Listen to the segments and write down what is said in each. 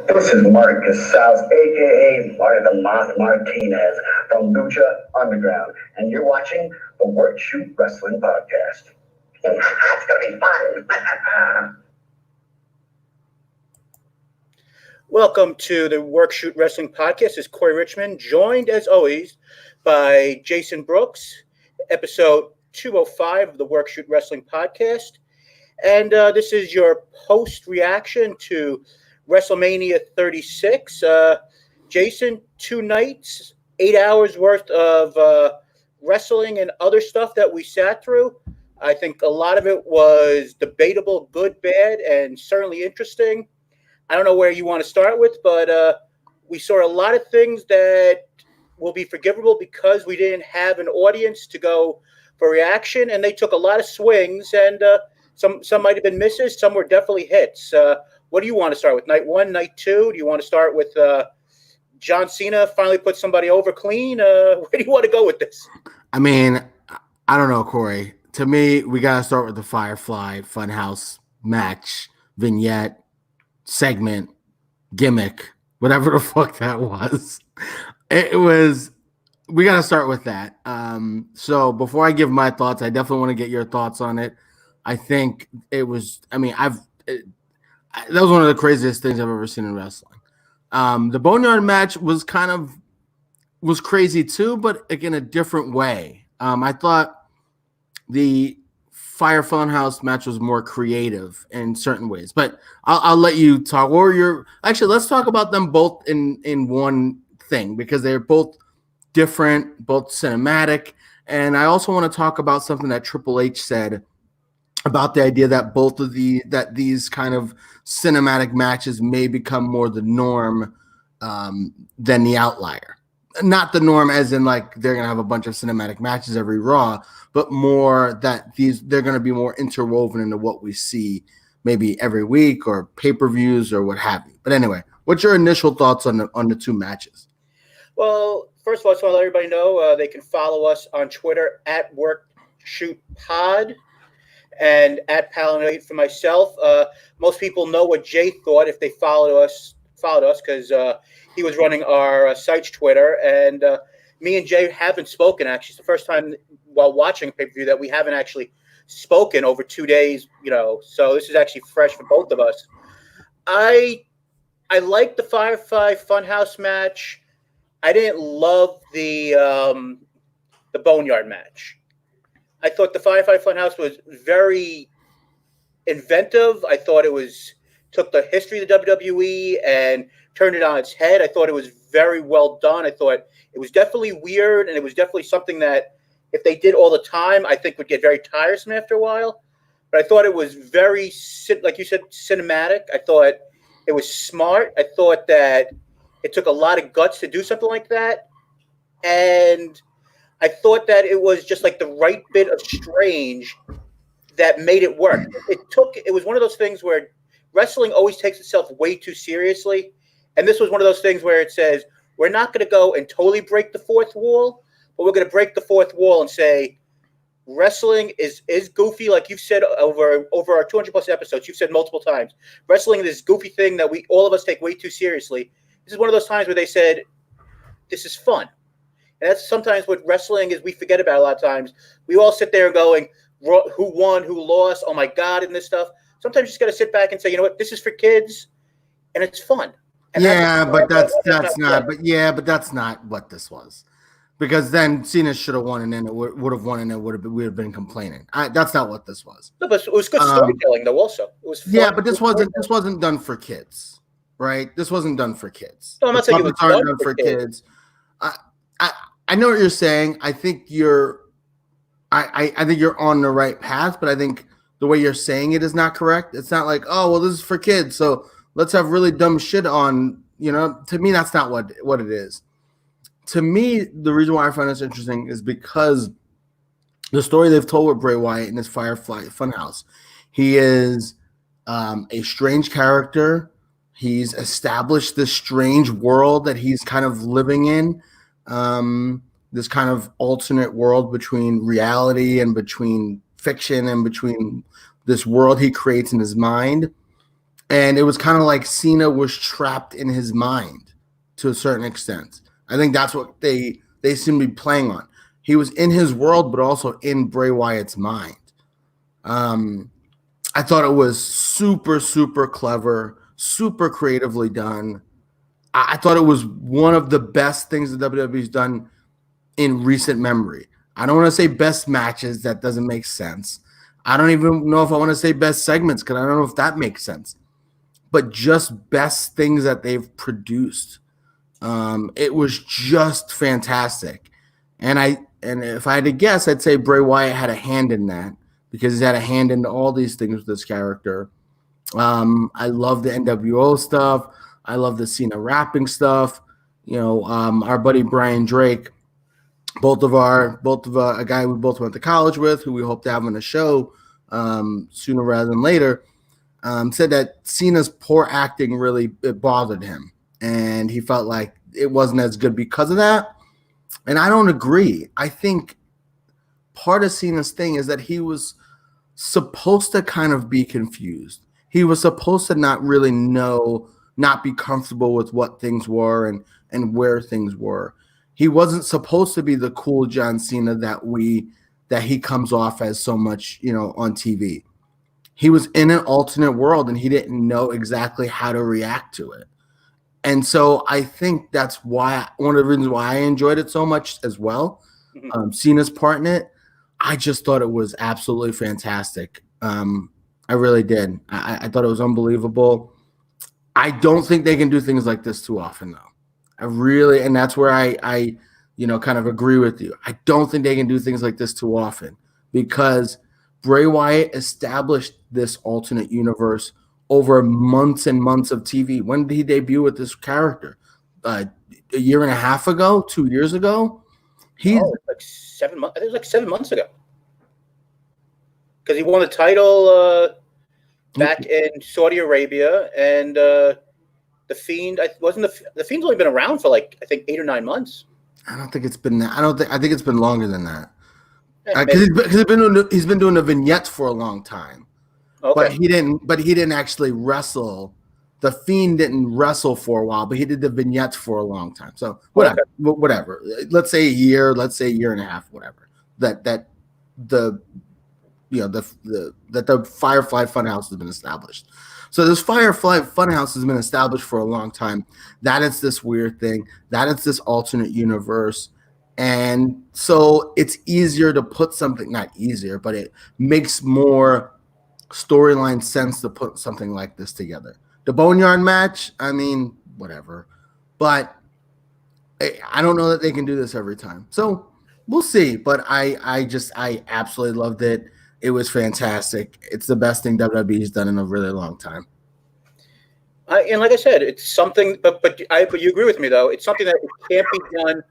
This is Marcus South, aka Marty the Moth Martinez from Lucha Underground, and you're watching the Work Shoot Wrestling Podcast. It's gonna be fun. Welcome to the Work Shoot Wrestling Podcast. This is Corey Richmond, joined as always by Jason Brooks, episode 205 of the Work Shoot Wrestling Podcast. And this is your post reaction to Wrestlemania 36. Jason, 2 nights, 8 hours worth of wrestling and other stuff that we sat through. I think a lot of it was debatable, good, bad, and certainly interesting. I don't know where you want to start with, but we saw a lot of things that will be forgivable because we didn't have an audience to go for reaction, and they took a lot of swings, and some might have been misses, some were definitely hits. What do you want to start with? Night 1, night 2? Do you want to start with John Cena finally put somebody over clean? Where do you want to go with this? I mean, I don't know, Corey. To me, we got to start with the Firefly Funhouse match, vignette, segment, gimmick, whatever the fuck that was. We got to start with that. So before I give my thoughts, I definitely want to get your thoughts on it. I think it was, that was one of the craziest things I've ever seen in wrestling. The Boneyard match was crazy too, but in a different way. I thought the Fire Funhouse match was more creative in certain ways, but I'll let you talk. Let's talk about them both in one thing because they're both different, both cinematic. And I also want to talk about something that Triple H said about the idea that these kind of cinematic matches may become more the norm than the outlier. Not the norm as in like they're going to have a bunch of cinematic matches every Raw, but more that they're going to be more interwoven into what we see maybe every week or pay-per-views or what have you. But anyway, what's your initial thoughts on the 2 matches? Well, first of all, I just want to let everybody know they can follow us on Twitter at WorkShootPod and at Palinoid for myself. Most people know what Jay thought if they followed us because he was running our site's Twitter, and me and Jay haven't spoken. Actually, it's the first time while watching pay-per-view that we haven't actually spoken over 2 days. So this is actually fresh for both of us. I liked the Firefly Funhouse match. I didn't love the Boneyard match. I thought the Firefly Funhouse was very inventive. I thought it took the history of the WWE and turned it on its head. I thought it was very well done. I thought it was definitely weird, and it was definitely something that if they did all the time, I think would get very tiresome after a while. But I thought it was very, like you said, cinematic. I thought it was smart. I thought that it took a lot of guts to do something like that. And I thought that it was just like the right bit of strange that made it work. It was one of those things where wrestling always takes itself way too seriously. And this was one of those things where it says, we're not going to go and totally break the fourth wall, but we're going to break the fourth wall and say, wrestling is goofy. Like you've said over our 200 plus episodes, you've said multiple times, wrestling is this goofy thing that all of us take way too seriously. This is one of those times where they said, this is fun. And that's sometimes what wrestling is we forget about a lot of times. We all sit there going, who won, who lost, oh my God, and this stuff. Sometimes you just got to sit back and say, you know what, this is for kids, and it's fun. And but that's not what this was. Because then Cena should have won, and then it would have won, and we would have been complaining. That's not what this was. No, but it was good storytelling, though. Also, it was fun. Yeah, but this wasn't done for kids, right? This wasn't done for kids. No, I'm not saying it was done for kids. I know what you're saying. I think you're on the right path, but I think the way you're saying it is not correct. It's not like, oh, well, this is for kids, so let's have really dumb shit on. To me, that's not what it is. To me, the reason why I find this interesting is because the story they've told with Bray Wyatt in this Firefly Funhouse. He is a strange character. He's established this strange world that he's kind of living in. This kind of alternate world between reality and between fiction and between this world he creates in his mind. And it was kind of like Cena was trapped in his mind to a certain extent. I think that's what they seem to be playing on. He was in his world, but also in Bray Wyatt's mind. I thought it was super, super clever, super creatively done. I thought it was one of the best things that WWE's done in recent memory. I don't want to say best matches. That doesn't make sense. I don't even know if I want to say best segments because I don't know if that makes sense. But just best things that they've produced. It was just fantastic. And if I had to guess, I'd say Bray Wyatt had a hand in that because he's had a hand in all these things with this character. I love the NWO stuff. I love the Cena rapping stuff. Our buddy Brian Drake, both of a guy we both went to college with, who we hope to have on the show sooner rather than later, said that Cena's poor acting really it bothered him, and he felt like it wasn't as good because of that. And I don't agree. I think part of Cena's thing is that he was supposed to kind of be confused. He was supposed to not really know, not be comfortable with what things were and where things were. He wasn't supposed to be the cool John Cena that he comes off as so much, on TV. He was in an alternate world and he didn't know exactly how to react to it. And so I think that's why one of the reasons why I enjoyed it so much as well. Cena's part in it, I just thought it was absolutely fantastic. I really did. I thought it was unbelievable. I don't think they can do things like this too often, though. And that's where I kind of agree with you. I don't think they can do things like this too often because Bray Wyatt established this alternate universe over months and months of TV. When did he debut with this character? A year and a half ago? 2 years ago? Like 7 months. I think it was like 7 months ago. Because he won the title back in Saudi Arabia, and the Fiend the Fiend's only been around for I think 8 or 9 months. I don't think it's been that. I think it's been longer than that. Because he's been doing the vignettes for a long time. Okay. But he didn't actually wrestle. The Fiend didn't wrestle for a while, but he did the vignettes for a long time. So whatever. Let's say a year. Let's say a year and a half. Whatever. That the Firefly Funhouse has been established. So this Firefly Funhouse has been established for a long time. That it's this weird thing. That it's this alternate universe. And so it's easier to put something, not easier, but it makes more storyline sense to put something like this together. The Boneyard match, I mean, whatever. But I don't know that they can do this every time. So we'll see. But I absolutely loved it. It was fantastic. It's the best thing WWE's done in a really long time. And like I said, it's something, but you agree with me, though. It's something that can't be done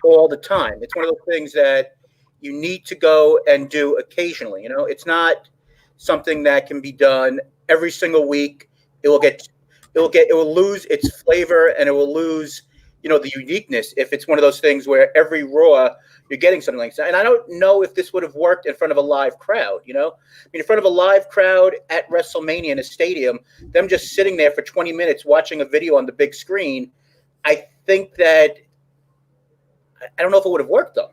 all the time. It's one of those things that you need to go and do occasionally. It's not something that can be done every single week. It will lose its flavor and it will lose, the uniqueness if it's one of those things where every Raw you're getting something like that. And I don't know if this would have worked in front of a live crowd, in front of a live crowd at WrestleMania in a stadium, them just sitting there for 20 minutes watching a video on the big screen. I think that I don't know if it would have worked though,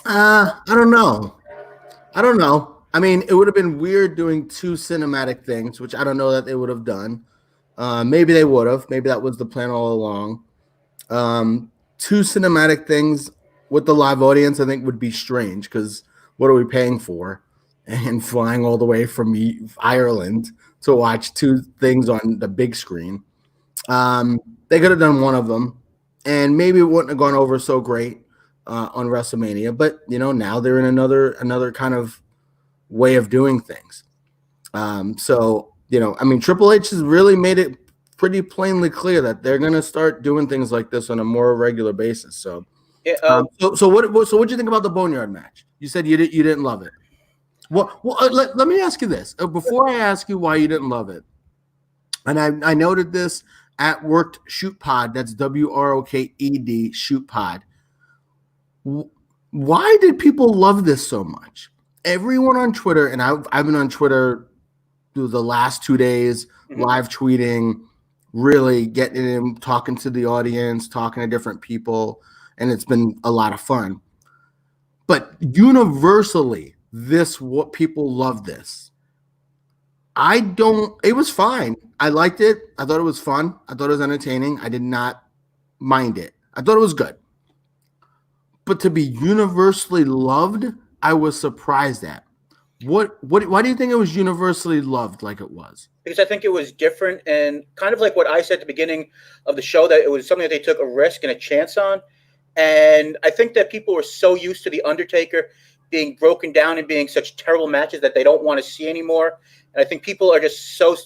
I don't know. I mean, it would have been weird doing two cinematic things, which I don't know that they would have done. Maybe they would have. Maybe that was the plan all along. Two cinematic things with the live audience, I think, would be strange because what are we paying for? And flying all the way from Ireland to watch two things on the big screen. They could have done one of them, and maybe it wouldn't have gone over so great on WrestleMania. But now they're in another kind of way of doing things. So Triple H has really made it pretty plainly clear that they're going to start doing things like this on a more regular basis. So, so what'd you think about the Boneyard match? You said you didn't love it. Well, let me ask you this before I ask you why you didn't love it. And I noted this at Worked Shoot Pod. That's WROKED Shoot Pod. Why did people love this so much? Everyone on Twitter, and I've been on Twitter through the last 2 days, live tweeting, really getting in, talking to the audience, talking to different people, and it's been a lot of fun. But universally, what people love this. It was fine. I liked it. I thought it was fun. I thought it was entertaining. I did not mind it. I thought it was good. But to be universally loved, I was surprised at. Why do you think it was universally loved like it was? Because I think it was different, and kind of like what I said at the beginning of the show, that it was something that they took a risk and a chance on. And I think that people were so used to The Undertaker being broken down and being such terrible matches that they don't want to see anymore. And I think people are just so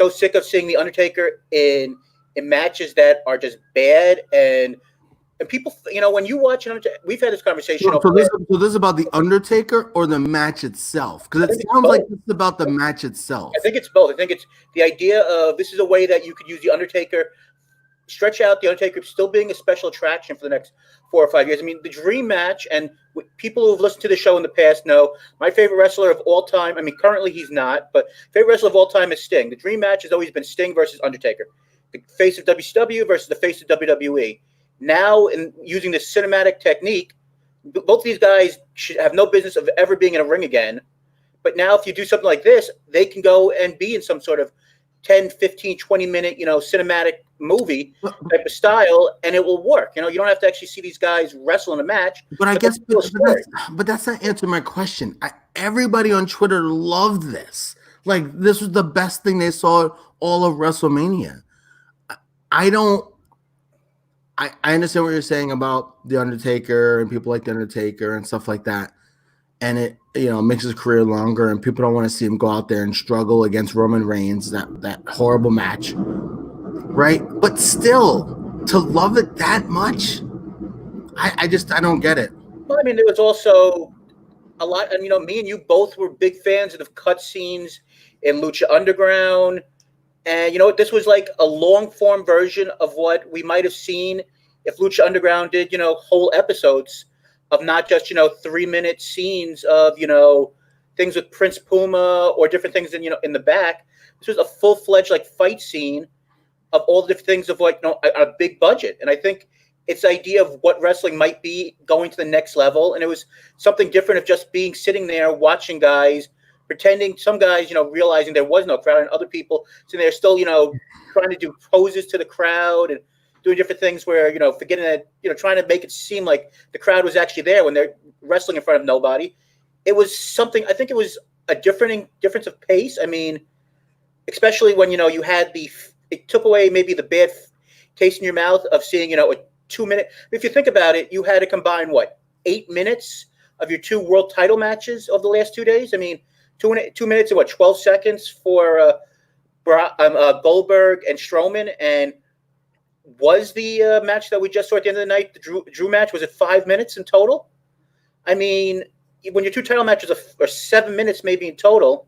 sick of seeing The Undertaker in matches that are just bad. And people, when you watch we've had this conversation. So this is about The Undertaker or the match itself? Because it sounds like it's about the match itself. I think it's both. I think it's the idea of this is a way that you could use The Undertaker, stretch out The Undertaker still being a special attraction for the next 4 or 5 years. I mean, the dream match, and people who have listened to the show in the past know my favorite wrestler of all time. I mean, currently he's not, but favorite wrestler of all time is Sting. The dream match has always been Sting versus Undertaker, the face of WCW versus the face of WWE. Now, in using this cinematic technique, both these guys should have no business of ever being in a ring again. But now if you do something like this, they can go and be in some sort of 10, 15, 20-minute, cinematic movie type of style, and it will work. You don't have to actually see these guys wrestle in a match. But I guess, but that's not answering my question. Everybody on Twitter loved this. Like, this was the best thing they saw all of WrestleMania. I understand what you're saying about The Undertaker and people like The Undertaker and stuff like that. And it, makes his career longer, and people don't want to see him go out there and struggle against Roman Reigns, that horrible match. Right? But still, to love it that much, I don't get it. Well, I mean, there was also a lot, and me and you both were big fans of the cutscenes in Lucha Underground. And this was like a long form version of what we might have seen if Lucha Underground did, whole episodes of not just, 3-minute scenes of, things with Prince Puma or different things in the back. This was a full-fledged like fight scene of all the different things of like, a big budget. And I think it's the idea of what wrestling might be going to the next level. And it was something different of just sitting there watching guys, pretending, some guys, realizing there was no crowd, and other people sitting there still, trying to do poses to the crowd and doing different things where, forgetting that, trying to make it seem like the crowd was actually there when they're wrestling in front of nobody. It was something, I think it was a difference of pace. I mean, especially when, you had it took away maybe the bad taste in your mouth of seeing, a 2-minute. If you think about it, you had to combine 8 minutes of your 2 world title matches of the last 2 days. I mean, 2 minutes and 12 seconds for Goldberg and Strowman, and was the match that we just saw at the end of the night, the Drew match, was it 5 minutes in total? I mean, when your 2 title matches are 7 minutes maybe in total,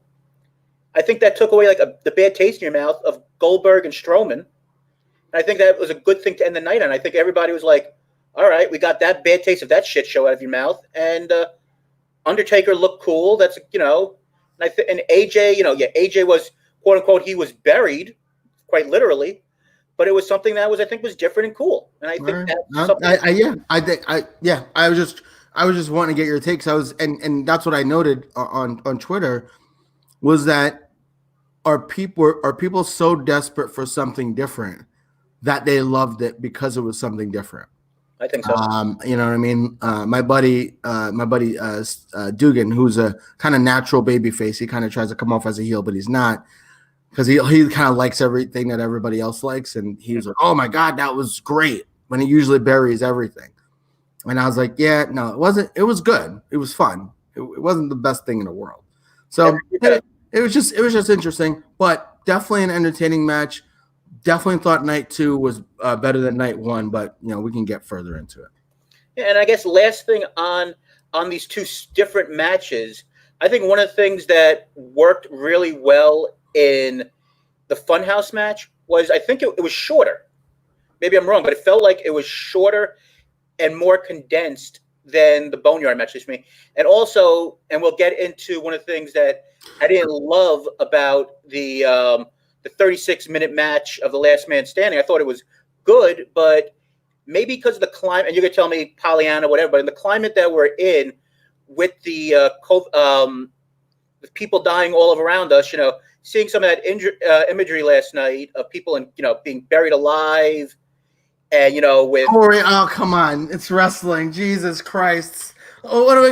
I think that took away the bad taste in your mouth of Goldberg and Strowman. And I think that was a good thing to end the night on. I think everybody was like, all right, we got that bad taste of that shit show out of your mouth. And Undertaker looked cool. That's, and AJ, AJ was, quote unquote, he was buried, quite literally. But it was something that was different and cool. And I think that's something. I was just wanting to get your takes. And that's what I noted on Twitter, was that are people so desperate for something different that they loved it because it was something different? I think so. You know what I mean? My buddy Dugan, who's a kind of natural baby face, he kind of tries to come off as a heel, but he's not, because he kind of likes everything that everybody else likes, and he was like, "Oh my god, that was great," when he usually buries everything. And I was like, "Yeah, no, it wasn't. It was good. It was fun. It wasn't the best thing in the world." So it was just interesting, but definitely an entertaining match. Definitely thought night 2 was better than night 1, but we can get further into it. Yeah, and I guess last thing on these 2 different matches, I think one of the things that worked really well in the Funhouse match was, I think it was shorter. Maybe I'm wrong, but it felt like it was shorter and more condensed than the Boneyard match for me. And also, and we'll get into one of the things that I didn't love about the 36-minute match of the Last Man Standing. I thought it was good, but maybe because of the climate, and you could tell me Pollyanna, whatever, but in the climate that we're in, with the with people dying all around us, seeing some of that imagery last night of people being buried alive, and with Corey, oh come on, it's wrestling, Jesus Christ. Oh, what are we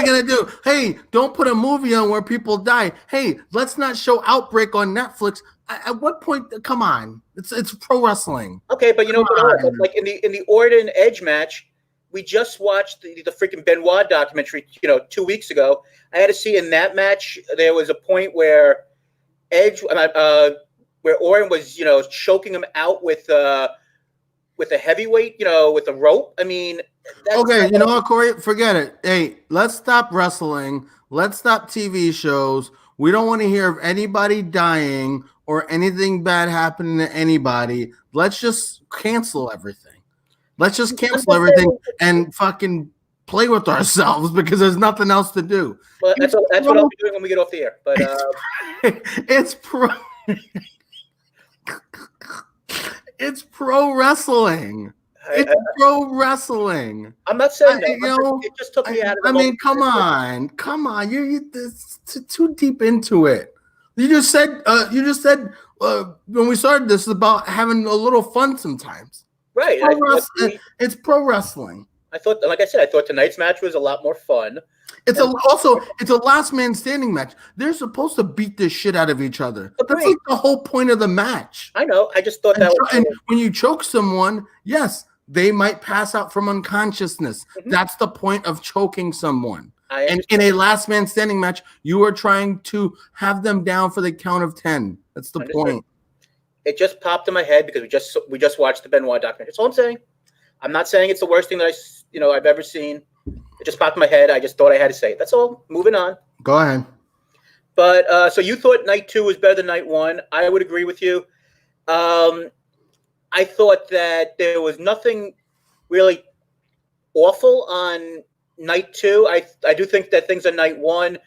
gonna do? Hey, don't put a movie on where people die. Hey, let's not show Outbreak on Netflix. At what point? Come on, it's pro wrestling. Okay, but like in the Orton Edge match, we just watched the freaking Benoit documentary, 2 weeks ago. I had to see in that match there was a point where Edge, where Orton was, choking him out with a heavyweight, with a rope. I mean, okay, you know what, Corey? Forget it. Hey, let's stop wrestling. Let's stop TV shows. We don't want to hear of anybody dying or anything bad happening to anybody. Let's just cancel everything. Let's just cancel everything and fucking play with ourselves because there's nothing else to do. Well, that's what I'll be doing when we get off the air. But it's pro wrestling. It's pro wrestling. I'm not saying that. It just took me out of the moment. Come on. You're too deep into it. You just said when we started this about having a little fun sometimes. Right. It's pro wrestling. I thought tonight's match was a lot more fun. It's a last man standing match. They're supposed to beat this shit out of each other. That's like the whole point of the match. I know. I just thought and when you choke someone, yes, they might pass out from unconsciousness. Mm-hmm. That's the point of choking someone. And in a last man standing match, you are trying to have them down for the count of 10. That's the point. It just popped in my head because we just watched the Benoit documentary. That's all I'm saying. I'm not saying it's the worst thing that I've ever seen. It just popped in my head. I just thought I had to say it. That's all. Moving on. Go ahead. But so you thought night 2 was better than night 1. I would agree with you. I thought that there was nothing really awful on night 2. I do think that things on night 1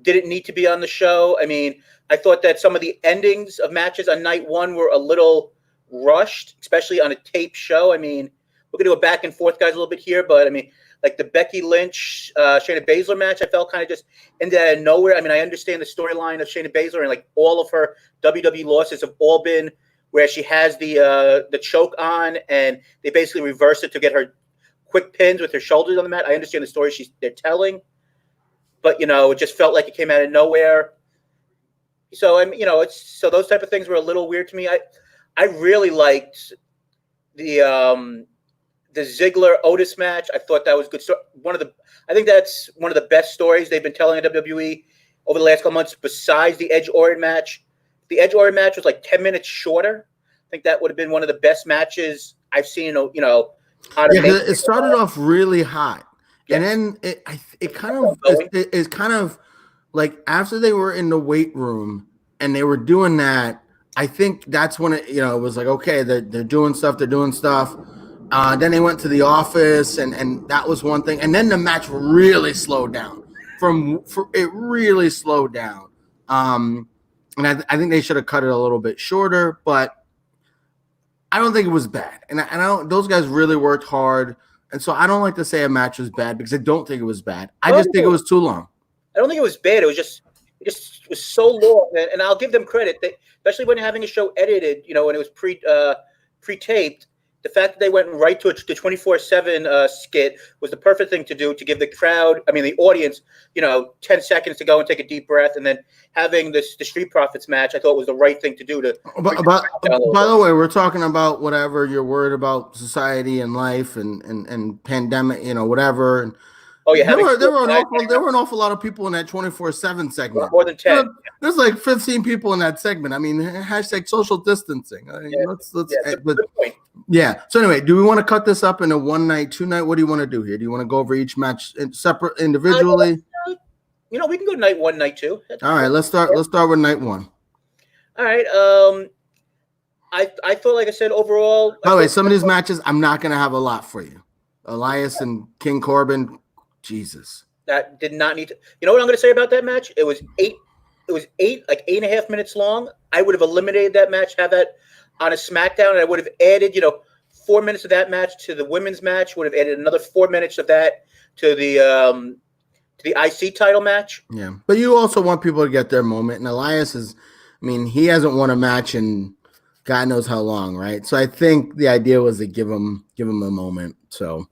didn't need to be on the show. I mean, I thought that some of the endings of matches on night 1 were a little rushed, especially on a tape show. I mean, we're going to go back and forth, guys, a little bit here, but I mean, like the Becky Lynch, Shayna Baszler match, I felt kind of just ended out of nowhere. I mean, I understand the storyline of Shayna Baszler, and like all of her WWE losses have all been where she has the choke on, and they basically reverse it to get her quick pins with her shoulders on the mat. I understand the story they're telling, but it just felt like it came out of nowhere. So so those type of things were a little weird to me. I really liked the Ziggler Otis match. I thought that was good. I think that's one of the best stories they've been telling in WWE over the last couple months. Besides the Edge Orton match, the Edge Orton match was like 10 minutes shorter. I think that would have been one of the best matches I've seen. It started off really hot, and then it kind of like after they were in the weight room and they were doing that. I think that's when it was like, okay, they're doing stuff. Then they went to the office, and that was one thing. And then the match really slowed down. It really slowed down. And I think they should have cut it a little bit shorter, but I don't think it was bad. And I don't. Those guys really worked hard, and so I don't like to say a match was bad because I don't think it was bad. I just think it was too long. I don't think it was bad. It was so long, and I'll give them credit, especially when having a show edited. When it was pre-taped. The fact that they went right to the 24/7 skit was the perfect thing to do to give the audience, 10 seconds to go and take a deep breath, and then having the Street Profits match, I thought was the right thing to do. By the way, we're talking about whatever you're worried about, society and life and pandemic, whatever. And there were an awful lot of people in that 24/7 segment. More than 10. There's like 15 people in that segment. I mean, hashtag social distancing. Good point. Yeah. So anyway, do we want to cut this up into 1 night, 2 night? What do you want to do here? Do you want to go over each match separate individually? We can go night 1, night 2. All right. Let's start with night 1. All right. I thought, like I said, overall. By the way, some of these matches, I'm not going to have a lot for you. Elias and King Corbin, Jesus. That did not need to. You know what I'm going to say about that match? It was eight. It was like 8.5 minutes long. I would have eliminated that match, have that on a SmackDown, and I would have added, 4 minutes of that match to the women's match. Would have added another 4 minutes of that to the IC title match. Yeah, but you also want people to get their moment, and Elias he hasn't won a match in God knows how long, right? So I think the idea was to give him a moment. So,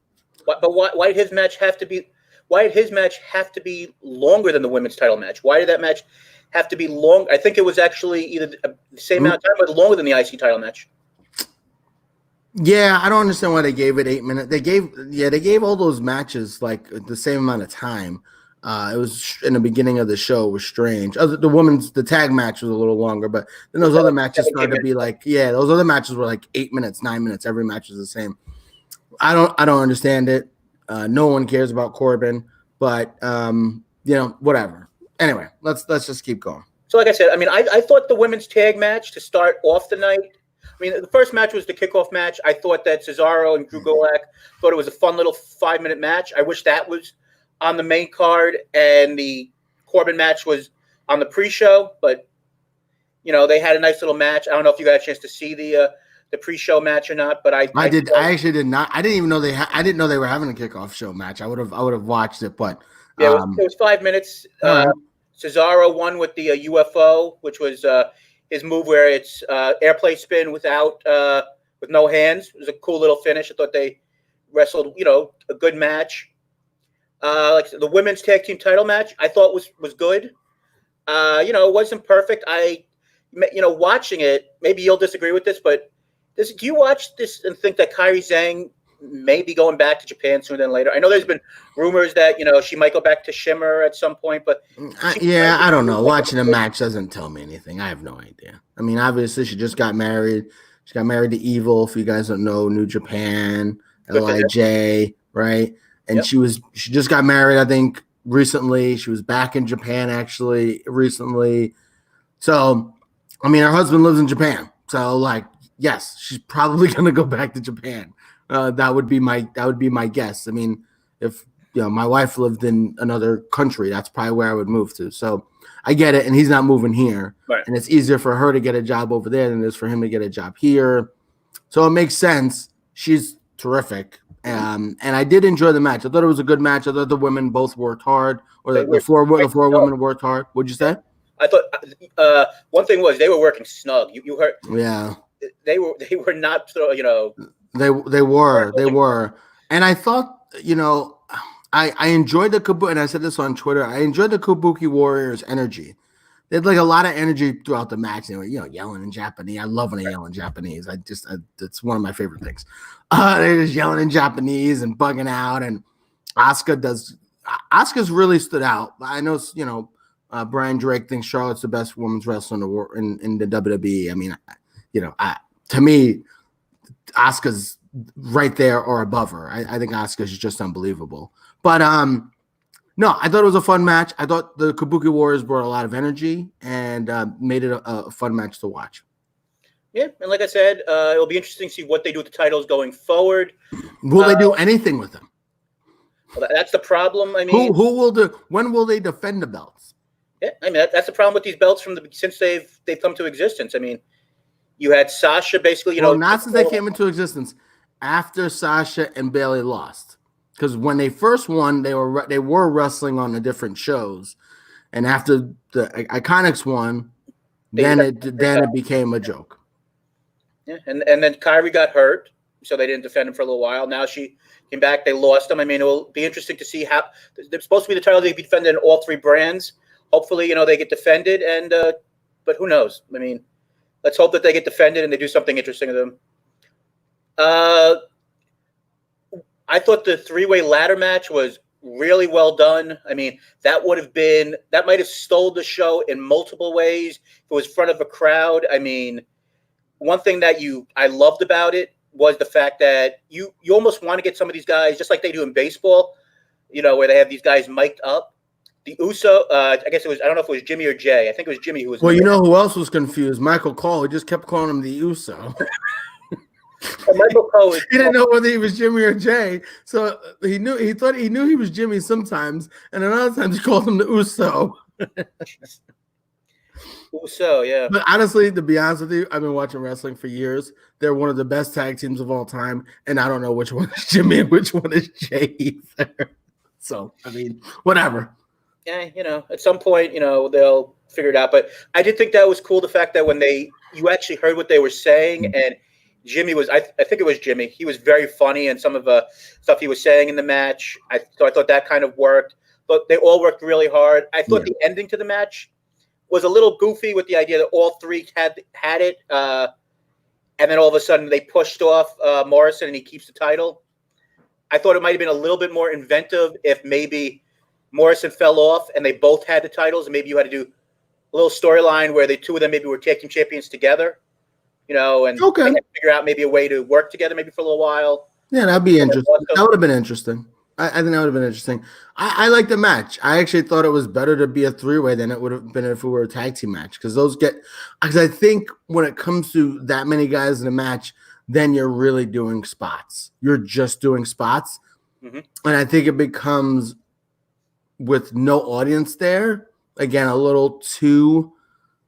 but why did his match have to be? Why did his match have to be longer than the women's title match? Why did that match have to be long? I think it was actually either the same amount of time, but longer than the IC title match. Yeah, I don't understand why they gave it 8 minutes. They gave all those matches like the same amount of time. It was in the beginning of the show was strange. The tag match was a little longer, but then those other matches started to be like, those other matches were like 8 minutes, 9 minutes. Every match was the same. I don't understand it. No one cares about Corbin, but whatever. Anyway, let's just keep going. So, like I said, I thought the women's tag match to start off the night. The first match was the kickoff match. I thought that Cesaro and Drew Gulak thought it was a fun little 5-minute match. I wish that was on the main card and the Corbin match was on the pre-show, but they had a nice little match. I don't know if you got a chance to see the pre-show match or not, but I did. I actually did not. I didn't even know I didn't know they were having a kickoff show match. I would have watched it, but it was 5 minutes. Cesaro won with the UFO, which was his move where it's airplane spin with no hands. It was a cool little finish. I thought they wrestled, a good match. Like the women's tag team title match, I thought was good. It wasn't perfect. Watching it, maybe you'll disagree with this, but do you watch this and think that Kairi Sane may be going back to Japan sooner than later? I know there's been rumors that she might go back to Shimmer at some point, but I don't know. Watching a match doesn't tell me anything. I have no idea. Obviously she just got married. She got married to Evil. If you guys don't know, New Japan, LIJ, right? And yep. She just got married, I think, recently. She was back in Japan actually recently. So, her husband lives in Japan. So, yes, she's probably going to go back to Japan. That would be my guess. If my wife lived in another country, that's probably where I would move to. So, I get it, and he's not moving here. Right. And it's easier for her to get a job over there than it is for him to get a job here. So, it makes sense. She's terrific. And I did enjoy the match. I thought it was a good match. I thought the women both worked hard, or the four women worked hard. What'd you say? I thought one thing was they were working snug. You heard? Yeah. They were not. They were, and I thought I enjoyed the Kabuki, and I said this on Twitter. I enjoyed the Kabuki Warriors' energy. They had a lot of energy throughout the match. They were yelling in Japanese. I love when they yell in Japanese. It's one of my favorite things. They're just yelling in Japanese and bugging out. And Asuka's really stood out. I know Brian Drake thinks Charlotte's the best women's wrestler in the WWE. To me, Asuka's right there or above her. I think Asuka's just unbelievable. But no, I thought it was a fun match. I thought the Kabuki Warriors brought a lot of energy and made it a fun match to watch. Yeah, and like I said, it'll be interesting to see what they do with the titles going forward. Will they do anything with them? Well, that's the problem. Who will when will they defend the belts? Yeah, that's the problem with these belts since they've come to existence. You had Sasha basically, not since they came into existence. After Sasha and Bayley lost, because when they first won, they were wrestling on the different shows, and after the Iconics won, then it became a joke. Yeah, and then Kairi got hurt, so they didn't defend him for a little while. Now she came back. They lost him. It will be interesting to see how they're supposed to be the title. They be defended in all three brands. Hopefully, they get defended. But who knows? Let's hope that they get defended and they do something interesting to them. I thought the three-way ladder match was really well done. That might have stole the show in multiple ways. If it was in front of a crowd. One thing that I loved about it was the fact that you almost want to get some of these guys, just like they do in baseball, where they have these guys mic'd up. The Uso, I guess it was, I don't know if it was Jimmy or Jay. I think it was Jimmy who was. Well, who else was confused? Michael Cole. He just kept calling him the Uso. And Michael Cole is He didn't know whether he was Jimmy or Jay, so he knew he was Jimmy sometimes, and then other times he called him the Uso. so yeah. But honestly, to be honest with you, I've been watching wrestling for years. They're one of the best tag teams of all time, and I don't know which one is Jimmy and which one is Jay either. So I mean, whatever. Yeah, at some point, they'll figure it out. But I did think that was cool, the fact that when you actually heard what they were saying, and Jimmy was, I think it was Jimmy. He was very funny, and some of the stuff he was saying in the match. So I thought that kind of worked. But they all worked really hard. I thought the ending to the match was a little goofy with the idea that all three had it, and then all of a sudden they pushed off Morrison and he keeps the title. I thought it might have been a little bit more inventive if maybe Morrison fell off and they both had the titles, and maybe you had to do a little storyline where the two of them maybe were taking champions together, and they had to figure out maybe a way to work together maybe for a little while. Yeah, that'd be interesting. That would have been interesting. I think that would have been interesting. I like the match. I actually thought it was better to be a three-way than it would have been if it were a tag team match, because I think when it comes to that many guys in a match, then you're really doing spots. You're just doing spots. Mm-hmm. And I think it becomes, with no audience there, again, a little too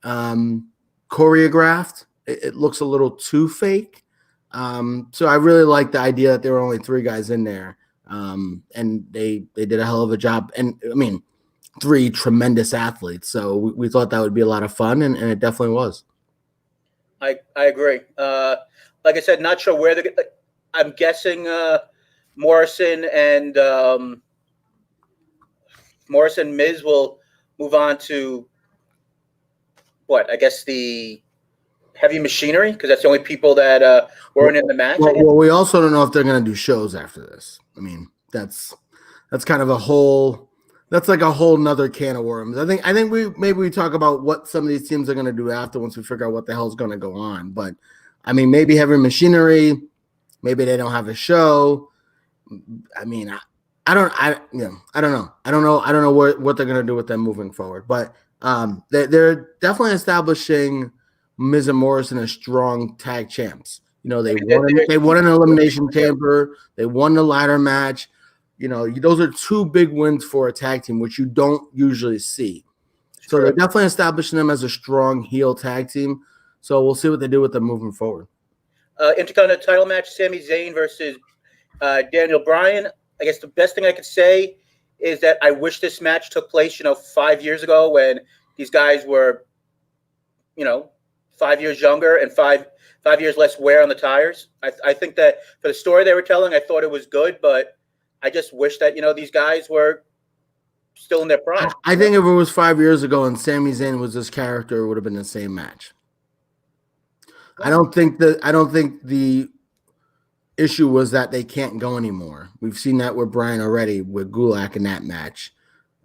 choreographed. It looks a little too fake. So I really like the idea that there were only three guys in there. And they did a hell of a job. And I mean, three tremendous athletes. So we thought that would be a lot of fun, and it definitely was. I agree. Like I said, not sure where I'm guessing Morrison and Miz will move on to what? I guess the Heavy Machinery, because that's the only people that weren't in the match. Well, we also don't know if they're going to do shows after this. I mean, that's kind of that's like a whole nother can of worms. I think we talk about what some of these teams are going to do after, once we figure out what the hell's going to go on. But I mean, maybe Heavy Machinery, maybe they don't have a show. I mean, I don't know. I don't know what they're going to do with them moving forward. But they're definitely establishing Miz and Morrison as strong tag champs. They won an Elimination Chamber. They won the ladder match. Those are two big wins for a tag team, which you don't usually see. So they're definitely establishing them as a strong heel tag team. So we'll see what they do with them moving forward. Intercontinental title match: Sami Zayn versus Daniel Bryan. I guess the best thing I could say is that I wish this match took place, 5 years ago, when these guys were, 5 years younger and five years less wear on the tires. I think that for the story they were telling, I thought it was good, but I just wish that, these guys were still in their prime. I think if it was 5 years ago and Sami Zayn was this character, it would have been the same match. I don't think the issue was that they can't go anymore. We've seen that with Bryan already, with Gulak in that match.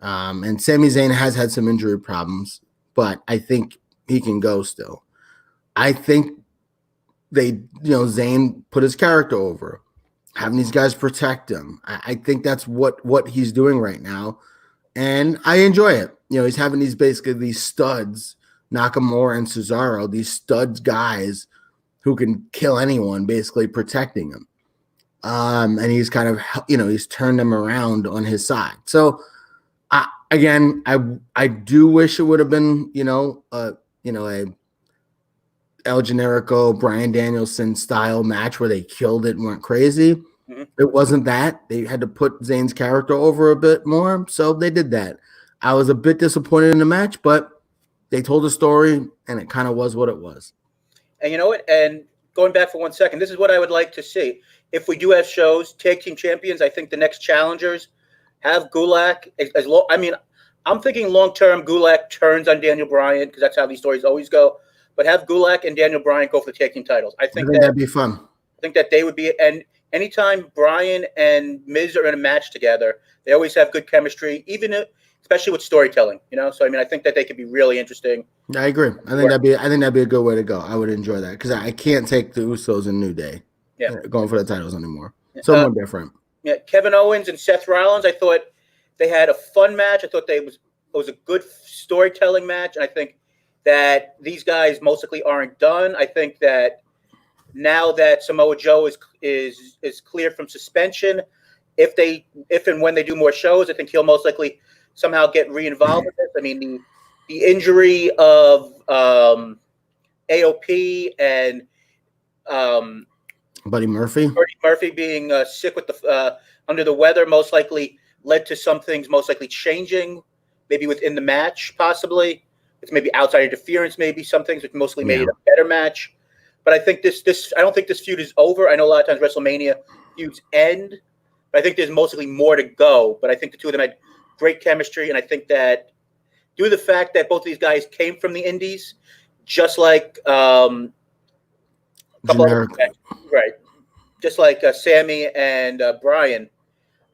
And Sami Zayn has had some injury problems, but I think he can go still. I think Zayn put his character over, having these guys protect him. I think that's what he's doing right now, and I enjoy it. He's having these studs, Nakamura and Cesaro, these studs guys who can kill anyone, basically protecting him. And he's kind of, he's turned them around on his side. So I do wish it would have been, a El Generico, Bryan Danielson style match where they killed it and went crazy. Mm-hmm. It wasn't that. They had to put Zayn's character over a bit more, so they did that. I was a bit disappointed in the match, but they told a story, and it kind of was what it was. And you know what? And going back for 1 second, this is what I would like to see. If we do have shows, tag team champions, I think the next challengers have Gulak. I'm thinking long-term Gulak turns on Daniel Bryan, because that's how these stories always go. But have Gulak and Daniel Bryan go for the tag team titles. I think that'd be fun. I think that they would be, and anytime Bryan and Miz are in a match together, they always have good chemistry, especially with storytelling. So I think that they could be really interesting. I agree. I think that'd be a good way to go. I would enjoy that, because I can't take the Usos in New Day going for the titles anymore. Someone different. Yeah, Kevin Owens and Seth Rollins. I thought they had a fun match. I thought it was a good storytelling match, and I think that these guys mostly aren't done. I think that now that Samoa Joe is cleared from suspension, if and when they do more shows, I think he'll most likely somehow get re-involved with this. I mean, the injury of AOP and Buddy Murphy. Buddy Murphy being sick with the under the weather most likely led to some things most likely changing, maybe within the match, possibly. It's maybe outside interference, maybe some things which mostly made it a better match. But I think this I don't think this feud is over. I know a lot of times WrestleMania feuds end, but I think there's mostly more to go. But I think the two of them had great chemistry, and I think that due to the fact that both of these guys came from the Indies, just like couple other guys, right, just like Sammy and Brian,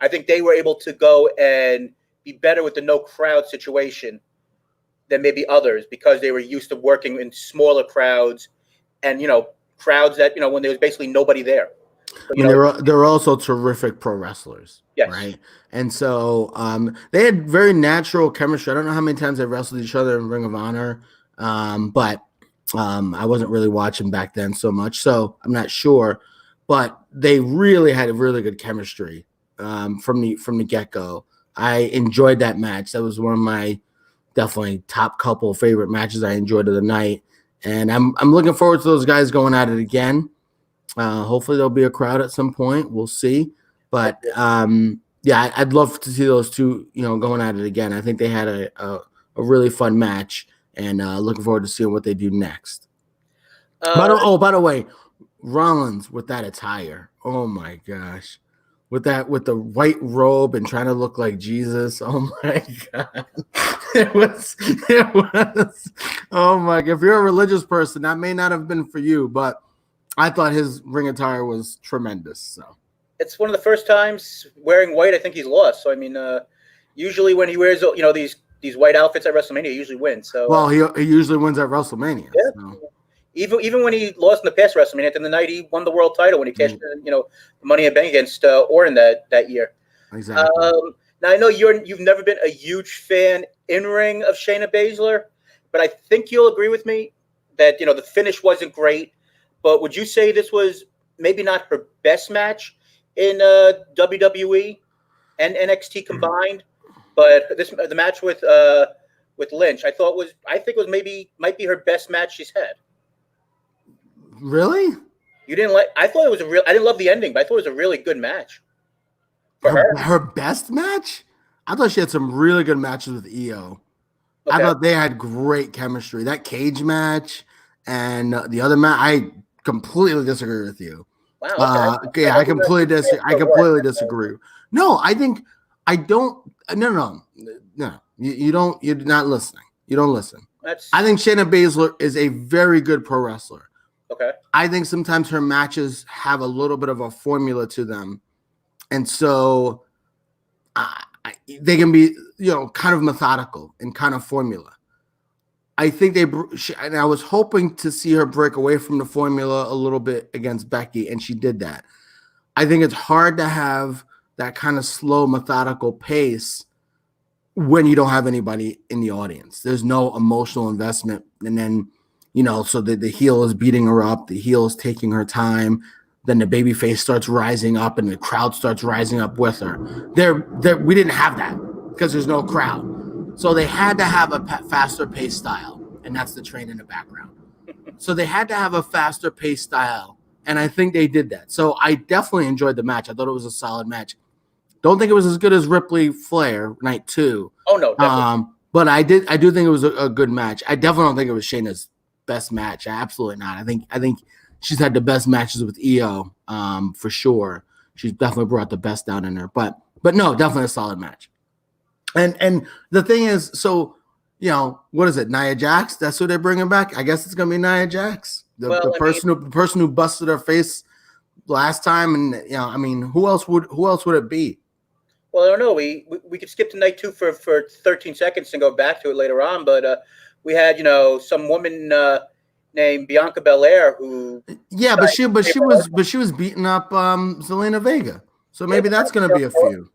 I think they were able to go and be better with the no crowd situation than maybe others because they were used to working in smaller crowds and crowds that when there was basically nobody there. But, they're also terrific pro wrestlers, yes. Right? And so they had very natural chemistry. I don't know how many times they wrestled each other in Ring of Honor, but I wasn't really watching back then so much, so I'm not sure. But they really had a really good chemistry from the get-go. I enjoyed that match. That was one of my definitely top couple favorite matches I enjoyed of the night. And I'm looking forward to those guys going at it again. Hopefully there'll be a crowd at some point. We'll see. But yeah, I'd love to see those two, going at it again. I think they had a really fun match, and looking forward to seeing what they do next. By the way, Rollins with that attire. Oh my gosh. With the white robe and trying to look like Jesus. Oh my God. It was oh my God. If you're a religious person, that may not have been for you, but I thought his ring attire was tremendous. So it's one of the first times wearing white I think he's lost. So I mean, usually when he wears these white outfits at WrestleMania, he usually wins. So well, he usually wins at WrestleMania. Yeah. So. Even when he lost in the past WrestleMania, at the end of the night he won the world title when he cashed in, the Money in the Bank against Orton that year. Exactly. Now I know you've never been a huge fan in ring of Shayna Baszler, but I think you'll agree with me that the finish wasn't great. But would you say this was maybe not her best match in WWE and NXT combined? But the match with Lynch, I think might be her best match she's had. Really? You didn't like? I thought it was I didn't love the ending, but I thought it was a really good match for her. Her best match? I thought she had some really good matches with EO. Okay. I thought they had great chemistry. That cage match and the other match, I completely disagree with you. Wow. Okay. Yeah, I completely disagree. No, I think I don't. No. You don't. You're not listening. You don't listen. I think Shayna Baszler is a very good pro wrestler. Okay. I think sometimes her matches have a little bit of a formula to them, and so they can be, kind of methodical and kind of formula. I think and I was hoping to see her break away from the formula a little bit against Becky, and she did that. I think it's hard to have that kind of slow, methodical pace when you don't have anybody in the audience. There's no emotional investment, and then so the heel is beating her up, the heel is taking her time, then the baby face starts rising up and the crowd starts rising up with her. We didn't have that because there's no crowd. So they had to have a faster pace style, and that's the train in the background. So they had to have a faster pace style, and I think they did that. So I definitely enjoyed the match. I thought it was a solid match. Don't think it was as good as Ripley Flair night 2. Oh no, definitely. But I do think it was a good match. I definitely don't think it was Shayna's best match. Absolutely not. I think she's had the best matches with EO, for sure. She's definitely brought the best down in her. But no, definitely a solid match. And the thing is, so what is it? Nia Jax? That's who they're bringing back. I guess it's gonna be Nia Jax, the person who busted her face last time. And who else would it be? Well, I don't know. We could skip to night 2 for 13 seconds and go back to it later on. But we had some woman named Bianca Belair who. Yeah, but she was beating up Zelina Vega. So maybe that's going to be a feud.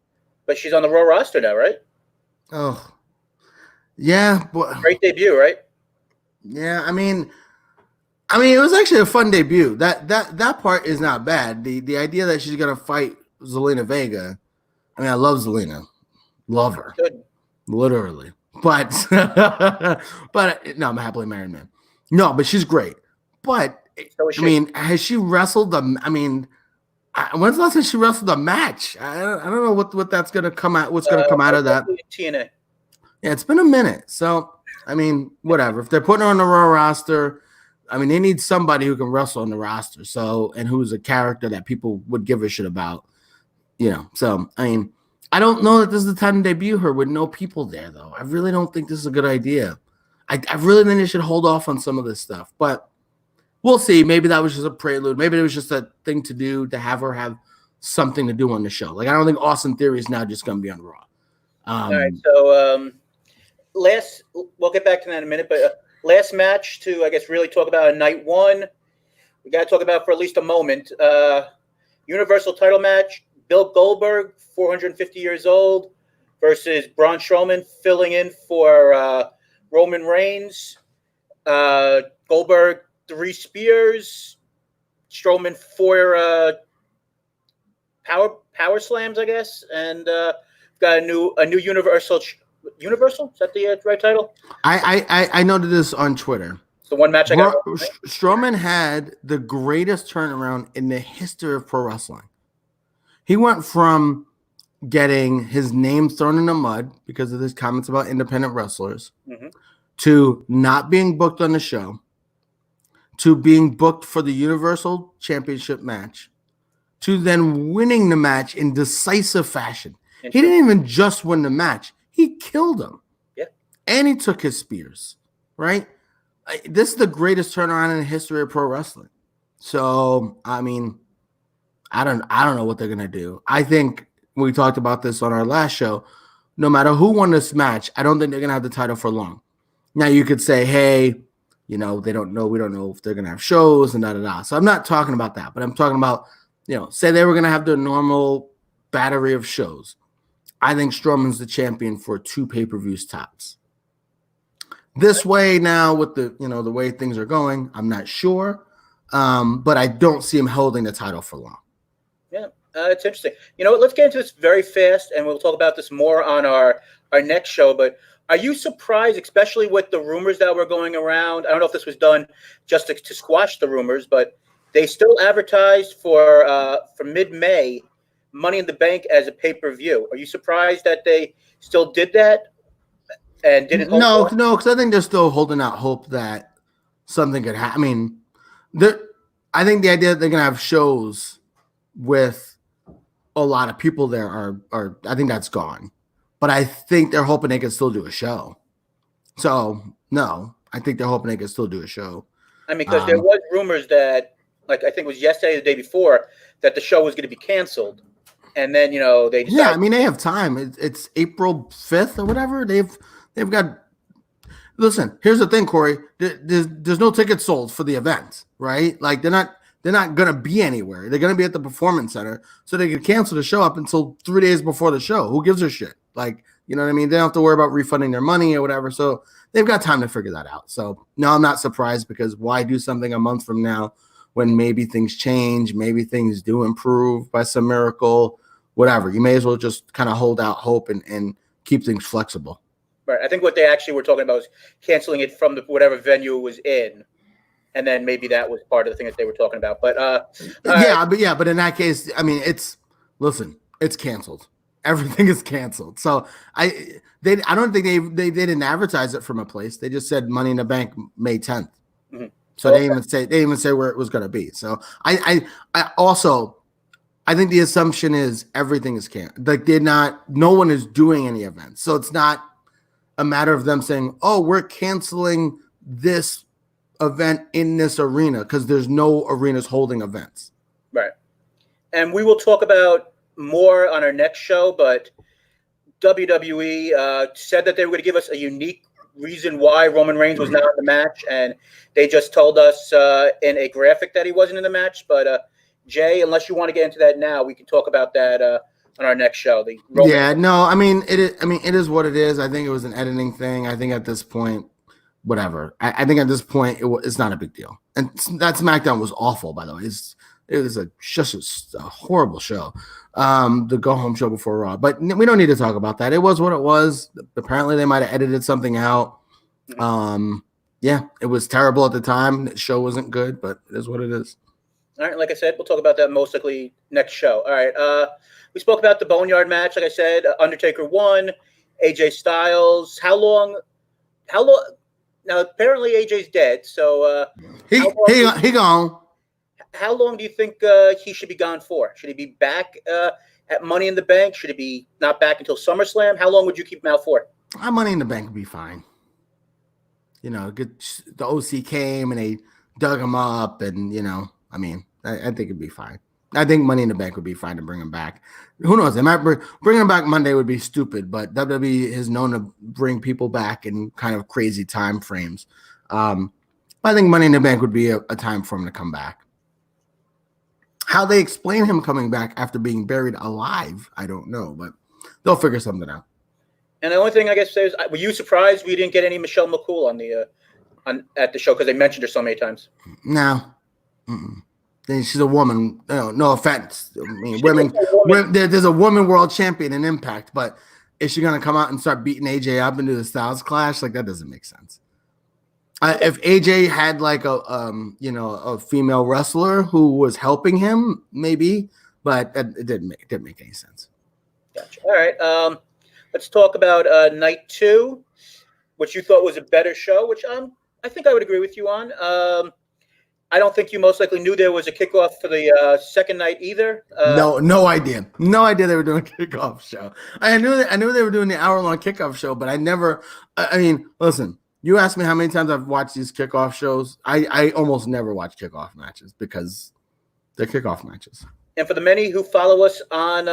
But she's on the Raw roster now, right? I mean, it was actually a fun debut. That part is not bad. The idea that she's gonna fight Zelina Vega. I mean, I love Zelina, love her, Good. literally. But but no, I'm a happily married man. No, but she's great. But So is she. I mean, has she wrestled the? I mean, when's the last time she wrestled a match? I don't know what that's gonna come out. What's gonna come out of that? TNA. Yeah, it's been a minute. So I mean, whatever. If they're putting her on the Raw roster. I mean, they need somebody who can wrestle on the roster. So, and who's a character that people would give a shit about, So, I mean, I don't know that this is the time to debut her with no people there, though. I really don't think this is a good idea. I really think they should hold off on some of this stuff, but we'll see. Maybe that was just a prelude. Maybe it was just a thing to do to have her have something to do on the show. Like, I don't think Austin Theory is now just going to be on Raw. All right. So, we'll get back to that in a minute, but last match to, I guess, really talk about night one. We got to talk about for at least a moment. Universal title match. Bill Goldberg, 450 years old, versus Braun Strowman, filling in for Roman Reigns. Goldberg, 3 spears. Strowman, 4 power slams, I guess, and got a new Universal. Universal? Is that the right title? I noted this on Twitter. It's the one match I got. Strowman had the greatest turnaround in the history of pro wrestling. He went from getting his name thrown in the mud because of his comments about independent wrestlers to not being booked on the show to being booked for the Universal Championship match to then winning the match in decisive fashion. He didn't even just win the match. He killed him. Yeah. And he took his spears, right? This is the greatest turnaround in the history of pro wrestling. So, I mean, I don't know what they're going to do. I think we talked about this on our last show. No matter who won this match, I don't think they're going to have the title for long. Now, you could say, hey, they don't know. We don't know if they're going to have shows and da-da-da. So I'm not talking about that, but I'm talking about, say they were going to have their normal battery of shows. I think Strowman's the champion for 2 pay-per-views tops. This way now with the way things are going, I'm not sure. But I don't see him holding the title for long. Yeah, it's interesting. You know what? Let's get into this very fast, and we'll talk about this more on our next show. But are you surprised, especially with the rumors that were going around? I don't know if this was done just to squash the rumors, but they still advertised for mid-May Money in the Bank as a pay-per-view. Are you surprised that they still did that and didn't hold on? No, because I think they're still holding out hope that something could happen. I mean, I think the idea that they're going to have shows with a lot of people there are I think that's gone. But I think they're hoping they can still do a show. So, no, I think they're hoping they can still do a show. I mean, because there was rumors that, like, I think it was yesterday or the day before, that the show was going to be canceled. And then, they decided. Yeah, I mean, they have time. It's April 5th or whatever. They've got. Listen, here's the thing, Corey. There's no tickets sold for the event, right? Like they're not gonna be anywhere. They're gonna be at the Performance Center, so they could cancel the show up until 3 days before the show. Who gives a shit? Like, you know what I mean? They don't have to worry about refunding their money or whatever. So they've got time to figure that out. So no, I'm not surprised because why do something a month from now when maybe things change, maybe things do improve by some miracle, whatever. You may as well just kind of hold out hope and keep things flexible. Right. I think what they actually were talking about was canceling it from whatever venue it was in. And then maybe that was part of the thing that they were talking about. But but in that case, I mean, it's canceled. Everything is canceled. So I don't think they didn't advertise it from a place. They just said Money in the Bank May 10th. Mm-hmm. So they didn't even say where it was going to be. So I think the assumption is everything is canceled. Like no one is doing any events. So it's not a matter of them saying, "Oh, we're canceling this event in this arena," because there's no arenas holding events. Right. And we will talk about more on our next show, but WWE said that they were going to give us a unique reason why Roman Reigns was not in the match, and they just told us in a graphic that he wasn't in the match. But Jay, unless you want to get into that now, we can talk about that on our next show. It is what it is. I think it was an editing thing. I think at this point, whatever. I think at this point it's not a big deal. And that SmackDown was awful, by the way. It was just a horrible show. The go home show before Raw, but we don't need to talk about that. It was what it was. Apparently they might have edited something out. Yeah, it was terrible at the time. The show wasn't good, but it is what it is. All right, like I said, we'll talk about that most likely next show. All right, we spoke about the Boneyard match. Like I said, Undertaker won. AJ Styles. How long? Now apparently AJ's dead. So he gone. How long do you think he should be gone for? Should he be back at Money in the Bank? Should he be not back until SummerSlam? How long would you keep him out for? Money in the Bank would be fine. The OC came and they dug him up, and I think it'd be fine. I think Money in the Bank would be fine to bring him back. Who knows? They might bring him back Monday would be stupid, but WWE is known to bring people back in kind of crazy time frames. I think Money in the Bank would be a time for him to come back. How they explain him coming back after being buried alive, I don't know, but they'll figure something out. And the only thing I guess is, were you surprised we didn't get any Michelle McCool at the show because they mentioned her so many times? No. She's a woman. No offense. I mean, there's a woman world champion in Impact, but is she going to come out and start beating AJ up and do the Styles Clash? Like, that doesn't make sense. If AJ had like a female wrestler who was helping him, maybe, but it didn't make any sense. Gotcha. All right. Let's talk about night 2, which you thought was a better show, which I think I would agree with you on. I don't think you most likely knew there was a kickoff for the second night either. No idea. No idea they were doing a kickoff show. I knew they were doing the hour-long kickoff show, but I never. I mean, listen. You asked me how many times I've watched these kickoff shows. I almost never watch kickoff matches because they're kickoff matches. And for the many who follow us on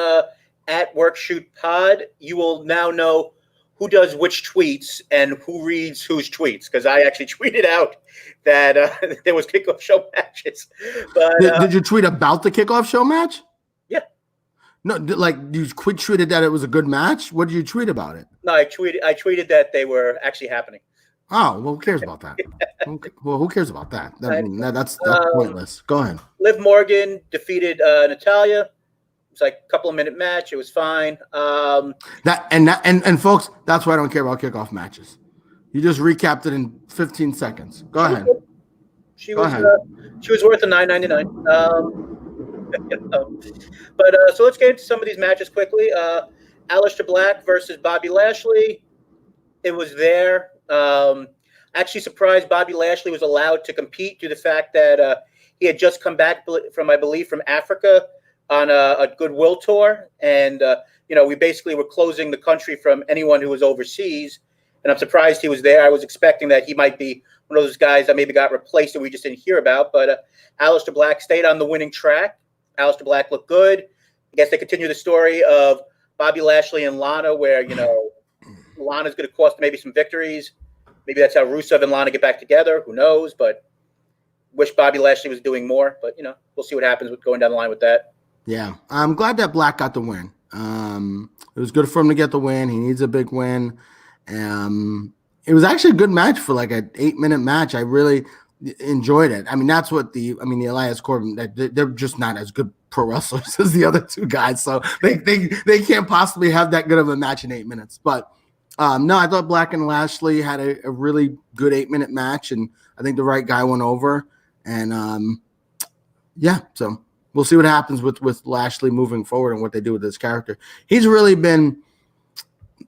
at WorkShootPod, you will now know who does which tweets and who reads whose tweets, because I actually tweeted out that there was kickoff show matches. But did you tweet about the kickoff show match? Yeah. No, like you tweeted that it was a good match. What did you tweet about it? No, I tweeted that they were actually happening. Oh, well, who cares about that? Well, who cares about that? That's pointless. Go ahead. Liv Morgan defeated Natalya. It was like a couple of minute match. It was fine. And folks, that's why I don't care about kickoff matches. You just recapped it in 15 seconds. Go ahead. She was worth a $9.99. But so let's get into some of these matches quickly. Aleister Black versus Bobby Lashley. It was there. Actually surprised Bobby Lashley was allowed to compete due to the fact that he had just come back from, I believe, from Africa on a goodwill tour. And, we basically were closing the country from anyone who was overseas. And I'm surprised he was there. I was expecting that he might be one of those guys that maybe got replaced that we just didn't hear about. But Aleister Black stayed on the winning track. Aleister Black looked good. I guess they continue the story of Bobby Lashley and Lana where, Lana's going to cost maybe some victories. Maybe that's how Rusev and Lana get back together. Who knows? But wish Bobby Lashley was doing more. But, we'll see what happens with going down the line with that. Yeah. I'm glad that Black got the win. It was good for him to get the win. He needs a big win. It was actually a good match for like an 8-minute match. I really enjoyed it. I mean, that's what the Elias Corbin, they're just not as good pro wrestlers as the other two guys. So they can't possibly have that good of a match in 8 minutes. But no, I thought Black and Lashley had a really good 8-minute match, and I think the right guy went over. And so we'll see what happens with Lashley moving forward and what they do with this character. He's really been,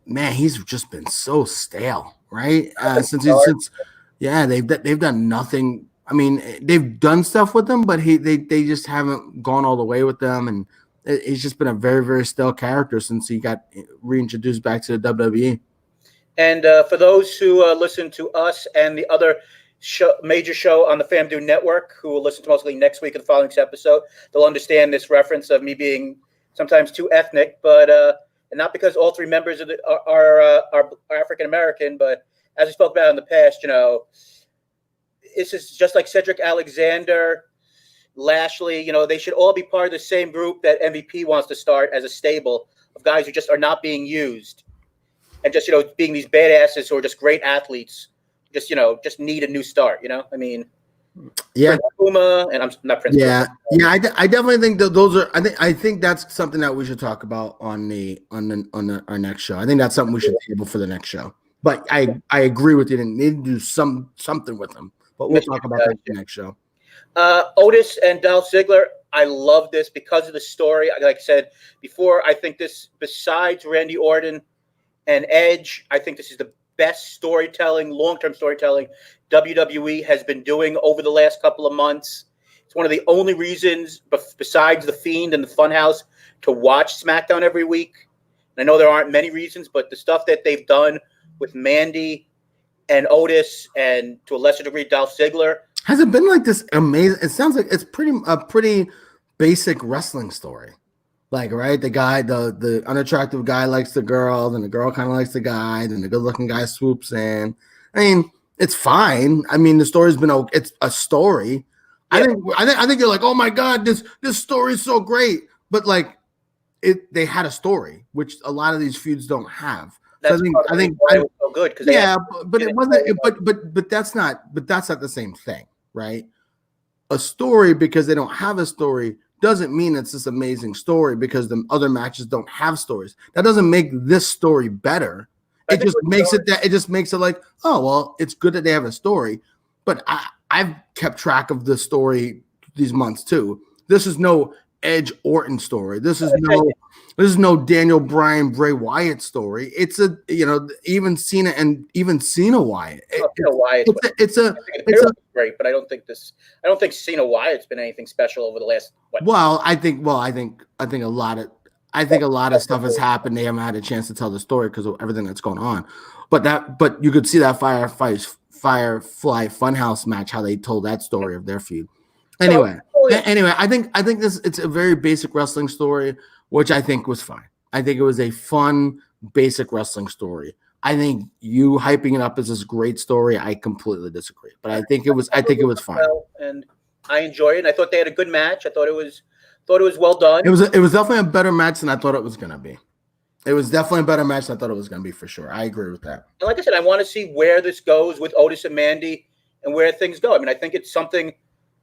he's just been so stale, right? They've done nothing. I mean, they've done stuff with him, but they just haven't gone all the way with them, and he's just been a very, very stale character since he got reintroduced back to the WWE. And for those who listen to us and the other major show on the FAMDU network, who will listen to mostly next week of the following week's episode, they'll understand this reference of me being sometimes too ethnic, but and not because all three members of are African American, but as we spoke about in the past, this is just like Cedric Alexander, Lashley. They should all be part of the same group that MVP wants to start as a stable of guys who just are not being used. And just, being these badasses who are just great athletes just need a new start. I mean, Yeah. Prince Puma, and I'm not Prince Yeah, Puma. yeah, I definitely think that those are. I think that's something that we should talk about on our next show. I think that's something we should table for the next show. But I agree with you. They need to do something with them. But we'll talk about that in the next show. Otis and Dolph Ziggler. I love this because of the story. Like I said before, I think this, besides Randy Orton and Edge, I think this is the best storytelling, long-term storytelling WWE has been doing over the last couple of months. It's one of the only reasons, besides The Fiend and the Funhouse, to watch SmackDown every week. And I know there aren't many reasons, but the stuff that they've done with Mandy and Otis, and to a lesser degree Dolph Ziggler. Has it been like this amazing? It sounds like it's a pretty basic wrestling story. Like, right, the unattractive guy likes the girl, then the girl kind of likes the guy, then the good-looking guy swoops in. I mean, it's fine. I mean, the story's been it's a story. Yeah. I think you're like, oh my god, this story is so great, but like, they had a story, which a lot of these feuds don't have. That's so I think it was so good, but it wasn't. But that's not the same thing, right? A story, because they don't have a story, doesn't mean it's this amazing story because the other matches don't have stories. That doesn't make this story better. It just makes it like, oh well, it's good that they have a story. But I've kept track of the story these months too. This is no Edge Orton story. This is no Daniel Bryan Bray Wyatt story. It's even Cena Wyatt. It's great, but I don't think Cena Wyatt's been anything special over the last. I think a lot of stuff has happened. They haven't had a chance to tell the story because of everything that's going on. But you could see that Firefly Funhouse match, how they told that story of their feud. Anyway, I think it's a very basic wrestling story, which I think was fine. I think it was a fun, basic wrestling story. I think you hyping it up as this great story, I completely disagree. But I think it was fine. And I enjoyed it. And I thought they had a good match. I thought it was well done. It was definitely a better match than I thought it was going to be. It was definitely a better match than I thought it was going to be, for sure. I agree with that. And like I said, I want to see where this goes with Otis and Mandy and where things go. I mean, I think it's something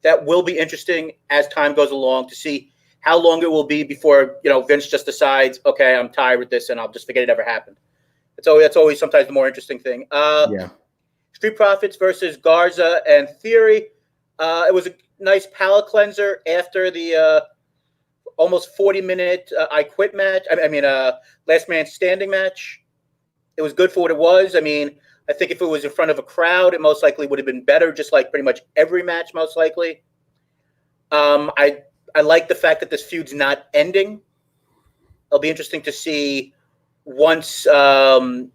that will be interesting as time goes along to see how long it will be before, Vince just decides, okay, I'm tired with this and I'll just forget it ever happened. That's always sometimes the more interesting thing. Street Profits versus Garza and Theory. It was a nice palate cleanser after the almost 40-minute I Quit match. Last Man Standing match. It was good for what it was. I mean, I think if it was in front of a crowd, it most likely would have been better, just like pretty much every match, most likely. I like the fact that this feud's not ending. It'll be interesting to see once every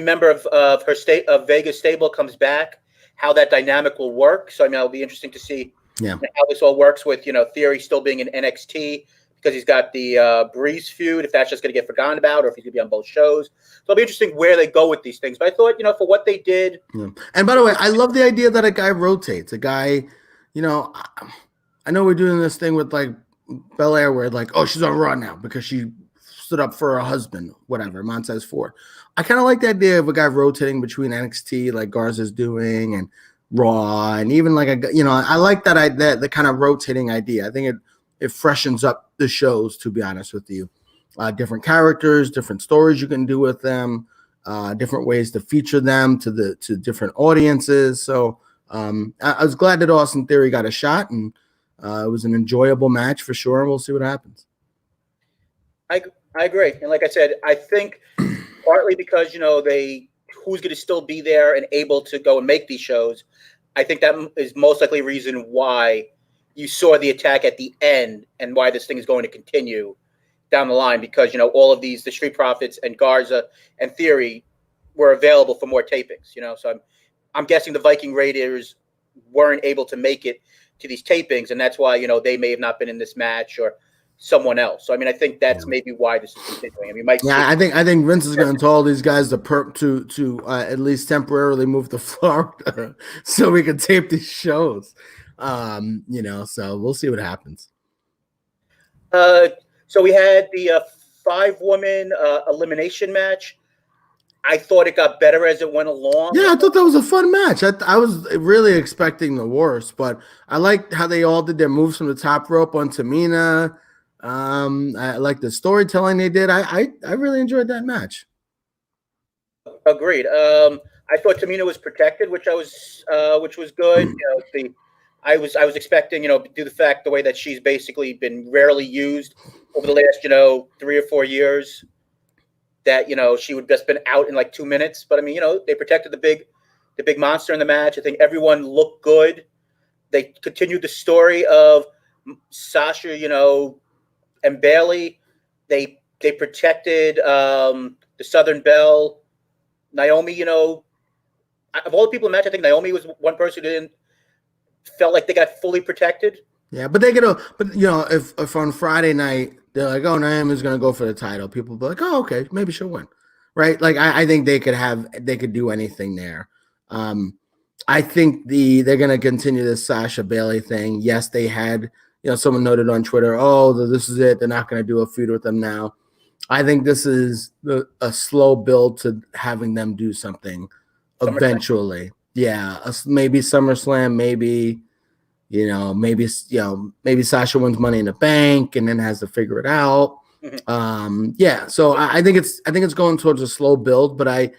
member of Vegas stable comes back, how that dynamic will work. So, it'll be interesting to see how this all works with, Theory still being in NXT because he's got the Breeze feud, if that's just going to get forgotten about or if he's going to be on both shows. So it'll be interesting where they go with these things. But I thought, for what they did. Yeah. And by the way, I love the idea that a guy rotates. A guy, I know we're doing this thing with like Belair where like, oh, she's on Raw now because she stood up for her husband, whatever, Montez Ford. I kind of like the idea of a guy rotating between NXT like Garza's doing and Raw, and even like I like that the kind of rotating idea. I think it freshens up the shows, to be honest with you. Different characters, different stories you can do with them, different ways to feature them to different audiences. So I was glad that Austin Theory got a shot, and it was an enjoyable match for sure. We'll see what happens. I agree, and like I said, I think partly because who's going to still be there and able to go and make these shows. I think that is most likely a reason why you saw the attack at the end and why this thing is going to continue down the line, because all of the Street Profits and Garza and Theory were available for more tapings. So I'm guessing the Viking Raiders weren't able to make it to these tapings, and that's why they may have not been in this match or someone else. So I think that's maybe why this is continuing. I think Vince is going to tell all these guys to at least temporarily move to Florida so we can tape these shows. So we'll see what happens. So we had the 5-woman elimination match. I thought it got better as it went along. Yeah, I thought that was a fun match. I was really expecting the worst, but I liked how they all did their moves from the top rope on Tamina. I like the storytelling they did. I really enjoyed that match. Agreed. I thought Tamina was protected, which was good. I was expecting, due to the way that she's basically been rarely used over the last, 3 or 4 years, that she would just been out in like 2 minutes. But I mean, they protected the big monster in the match. I think everyone looked good. They continued the story of Sasha, and Bailey. They protected the Southern Belle. Naomi, of all the people in the match, I think Naomi was one person who didn't felt like they got fully protected. Yeah, but they could. But if on Friday night they're like, "Oh, Naomi's going to go for the title," people will be like, "Oh, okay, maybe she'll win," right? Like I think they could do anything there. I think they're going to continue this Sasha Bailey thing. Yes, they had. Someone noted on Twitter, "Oh, this is it. They're not going to do a feud with them now." I think this is a slow build to having them do something eventually. Yeah, maybe SummerSlam, maybe maybe Sasha wins Money in the Bank and then has to figure it out. Yeah, so I think it's going towards a slow build, but I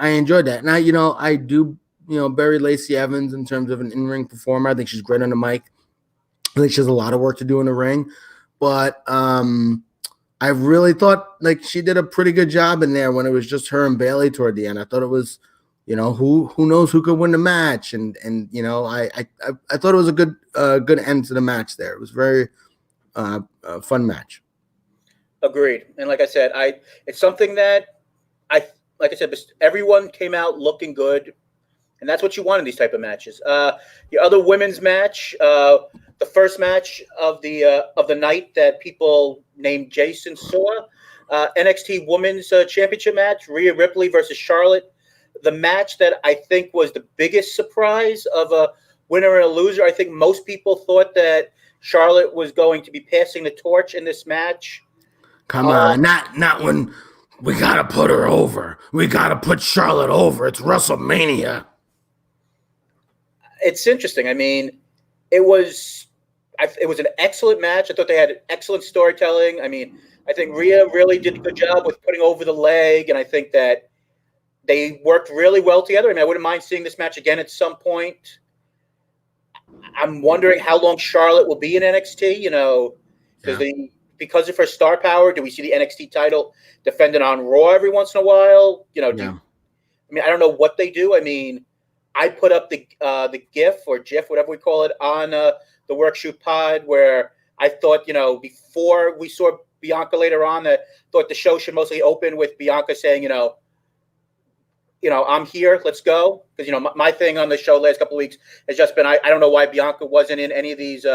enjoyed that. Now I do bury Lacey Evans in terms of an in-ring performer. I think she's great on the mic. I think she has a lot of work to do in the ring, but I really thought like she did a pretty good job in there when it was just her and Bailey toward the end. I thought it was, who knows who could win the match, and I thought it was a good end to the match there. It was very fun match. Agreed, and like I said, it's something that like I said, everyone came out looking good, and that's what you want in these type of matches. The other women's match, the first match of the night that people named Jason saw, NXT Women's Championship match, Rhea Ripley versus Charlotte. The match that I think was the biggest surprise of a winner and a loser. I think most people thought that Charlotte was going to be passing the torch in this match. Come on, not when we gotta put her over. We gotta put Charlotte over. It's WrestleMania. It's interesting. I mean, it was an excellent match. I thought they had excellent storytelling. I mean, I think Rhea really did a good job with putting over the leg, and I think that they worked really well together. I mean, I wouldn't mind seeing this match again at some point. I'm wondering how long Charlotte will be in NXT, because of her star power. Do we see the NXT title defended on Raw every once in a while? I don't know what they do. I mean, I put up the GIF or GIF, whatever we call it, on the Workshoot Pod, where I thought, before we saw Bianca later on, I thought the show should mostly open with Bianca saying, I'm here, let's go. Because, my thing on the show last couple of weeks has just been, I don't know why Bianca wasn't in any of these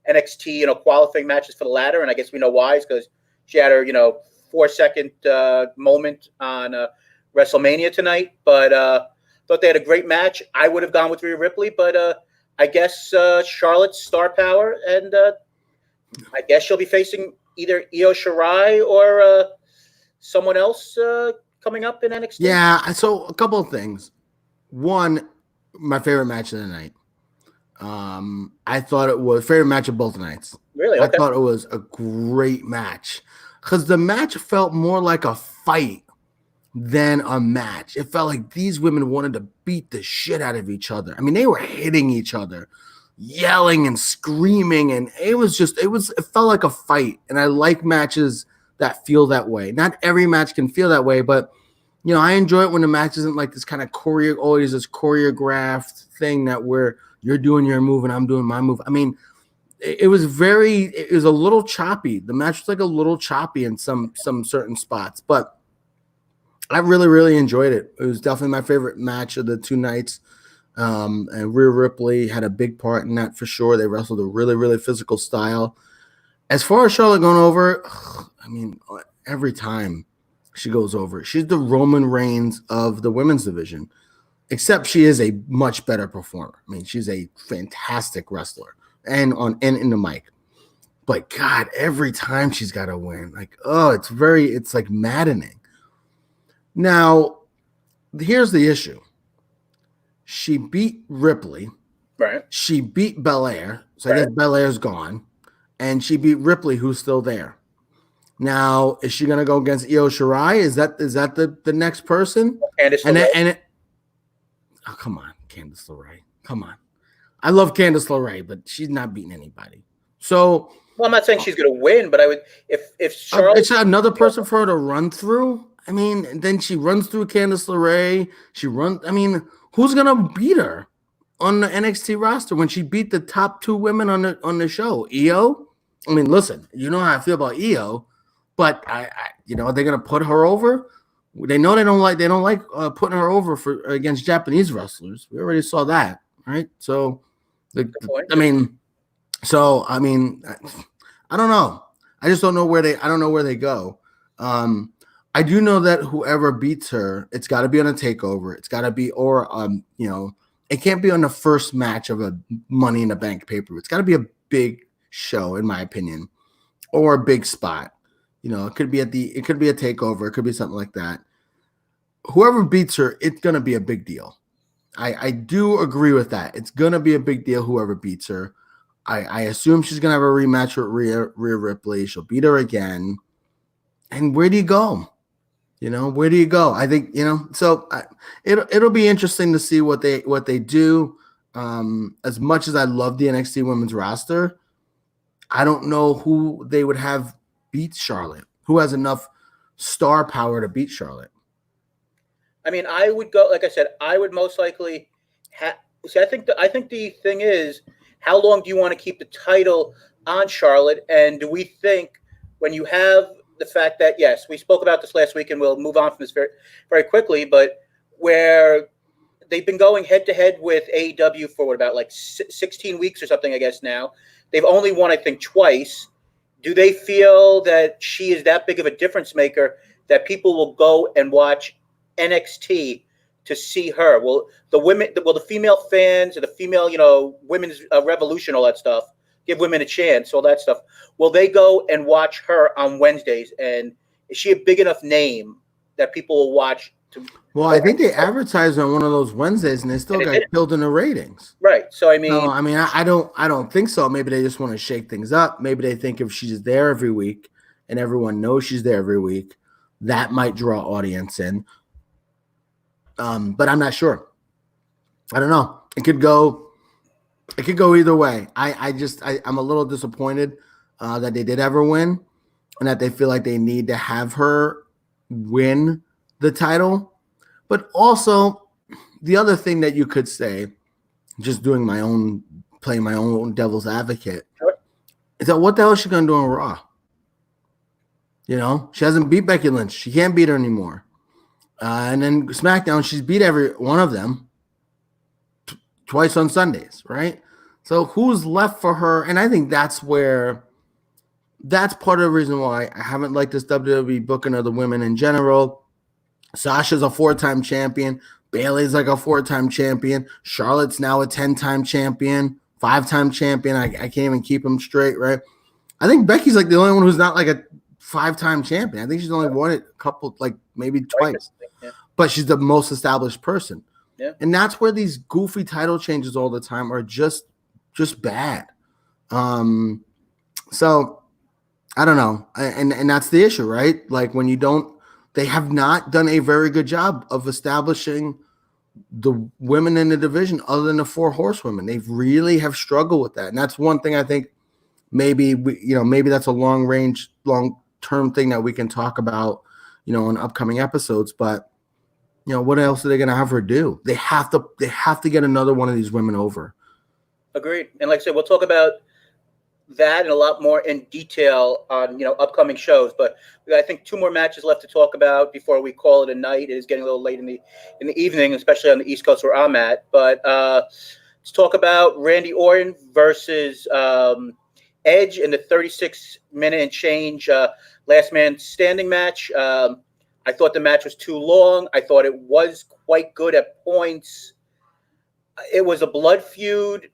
NXT, qualifying matches for the ladder. And I guess we know why. It's because she had her, 4-second moment on WrestleMania tonight. But thought they had a great match. I would have gone with Rhea Ripley, but I guess Charlotte's star power, and I guess she'll be facing either Io Shirai or someone else coming up in NXT. Yeah, so a couple of things. One, my favorite match of the night. I thought it was favorite match of both nights. Really? Okay. I thought it was a great match because the match felt more like a fight than a match. It felt like these women wanted to beat the shit out of each other. I mean, they were hitting each other, yelling and screaming, and it felt like a fight. And I like matches that feel that way. Not every match can feel that way, but I enjoy it when the match isn't like this kind of always this choreographed thing that where you're doing your move and I'm doing my move. I mean, it was a little choppy. The match was like a little choppy in some certain spots, but I really, really enjoyed it. It was definitely my favorite match of the two nights. And Rhea Ripley had a big part in that for sure. They wrestled a really, really physical style. As far as Charlotte going over, I mean, every time she goes over, she's the Roman Reigns of the women's division, except she is a much better performer. I mean, she's a fantastic wrestler and in the mic. But God, every time she's got to win, like, it's like maddening. Now, here's the issue. She beat Ripley. Right. She beat Belair. So I guess Belair's gone. And she beat Ripley, who's still there. Now, is she going to go against Io Shirai? Is that the next person? Candice LeRae. Oh, come on, Candice LeRae. Come on. I love Candice LeRae, but she's not beating anybody. So, well, I'm not saying she's going to win, but I would if Charlotte. It's another person for her to run through. I mean, then she runs through Candice LeRae. Who's going to beat her on the NXT roster when she beat the top two women on the show? Io? I mean, listen, you know how I feel about Io. But are they going to put her over? They know they don't like putting her over against Japanese wrestlers. We already saw that, right? So, I don't know. I just don't know where they go. I do know that whoever beats her, it's got to be on a takeover. It's got to be, it can't be on the first match of a Money in the Bank pay-per-view. It's got to be a big show, in my opinion, or a big spot. It could be a takeover. It could be something like that. Whoever beats her, it's going to be a big deal. I do agree with that. It's going to be a big deal, whoever beats her. I assume she's going to have a rematch with Rhea Ripley. She'll beat her again. And where do you go? Where do you go? I think, so it'll be interesting to see what they do. As much as I love the NXT women's roster, I don't know who they would have beat Charlotte. Who has enough star power to beat Charlotte? I mean, I would go, like I said, I would most likely I think the thing is, how long do you want to keep the title on Charlotte? And do we think when you have the fact that, yes, we spoke about this last week and we'll move on from this very, very quickly, but where they've been going head to head with AEW for about 16 weeks or something, I guess now. They've only won, I think, twice. Do they feel that she is that big of a difference maker that people will go and watch NXT to see her? Will the female fans or the female, women's revolution, all that stuff, give women a chance, all that stuff, will they go and watch her on Wednesdays? And is she a big enough name that people will watch? I think they advertised on one of those Wednesdays and they still got killed in the ratings. Right. So I don't think so. Maybe they just want to shake things up. Maybe they think if she's there every week and everyone knows she's there every week, that might draw audience in. But I'm not sure. I don't know. It could go either way. I'm a little disappointed that they did ever win and that they feel like they need to have her win the title. But also, the other thing that you could say, just playing my own devil's advocate, is that what the hell is she going to do on Raw? She hasn't beat Becky Lynch. She can't beat her anymore. And then SmackDown, she's beat every one of them twice on Sundays, right? So who's left for her? And I think that's part of the reason why I haven't liked this WWE booking of the women in general. Sasha's a 4-time champion. Bayley's like a 4-time champion. Charlotte's now a 10-time champion, 5-time champion. I can't even keep them straight, right? I think Becky's like the only one who's not like a 5-time champion. I think she's only won it a couple, maybe twice. Yeah. But she's the most established person. Yeah. And that's where these goofy title changes all the time are just bad. So I don't know. And that's the issue, right? When they have not done a very good job of establishing the women in the division other than the 4 horsewomen. They really have struggled with that. And that's one thing I think maybe that's a long-term thing that we can talk about, in upcoming episodes. But, what else are they going to have her do? They have to get another one of these women over. Agreed. And like I said, we'll talk about that and a lot more in detail on upcoming shows, but we got, I think, 2 more matches left to talk about before we call it a night. It is getting a little late in the evening, especially on the East Coast where I'm at. But let's talk about Randy Orton versus Edge in the 36-minute and change last man standing match. I thought the match was too long. I thought it was quite good at points. It was a blood feud.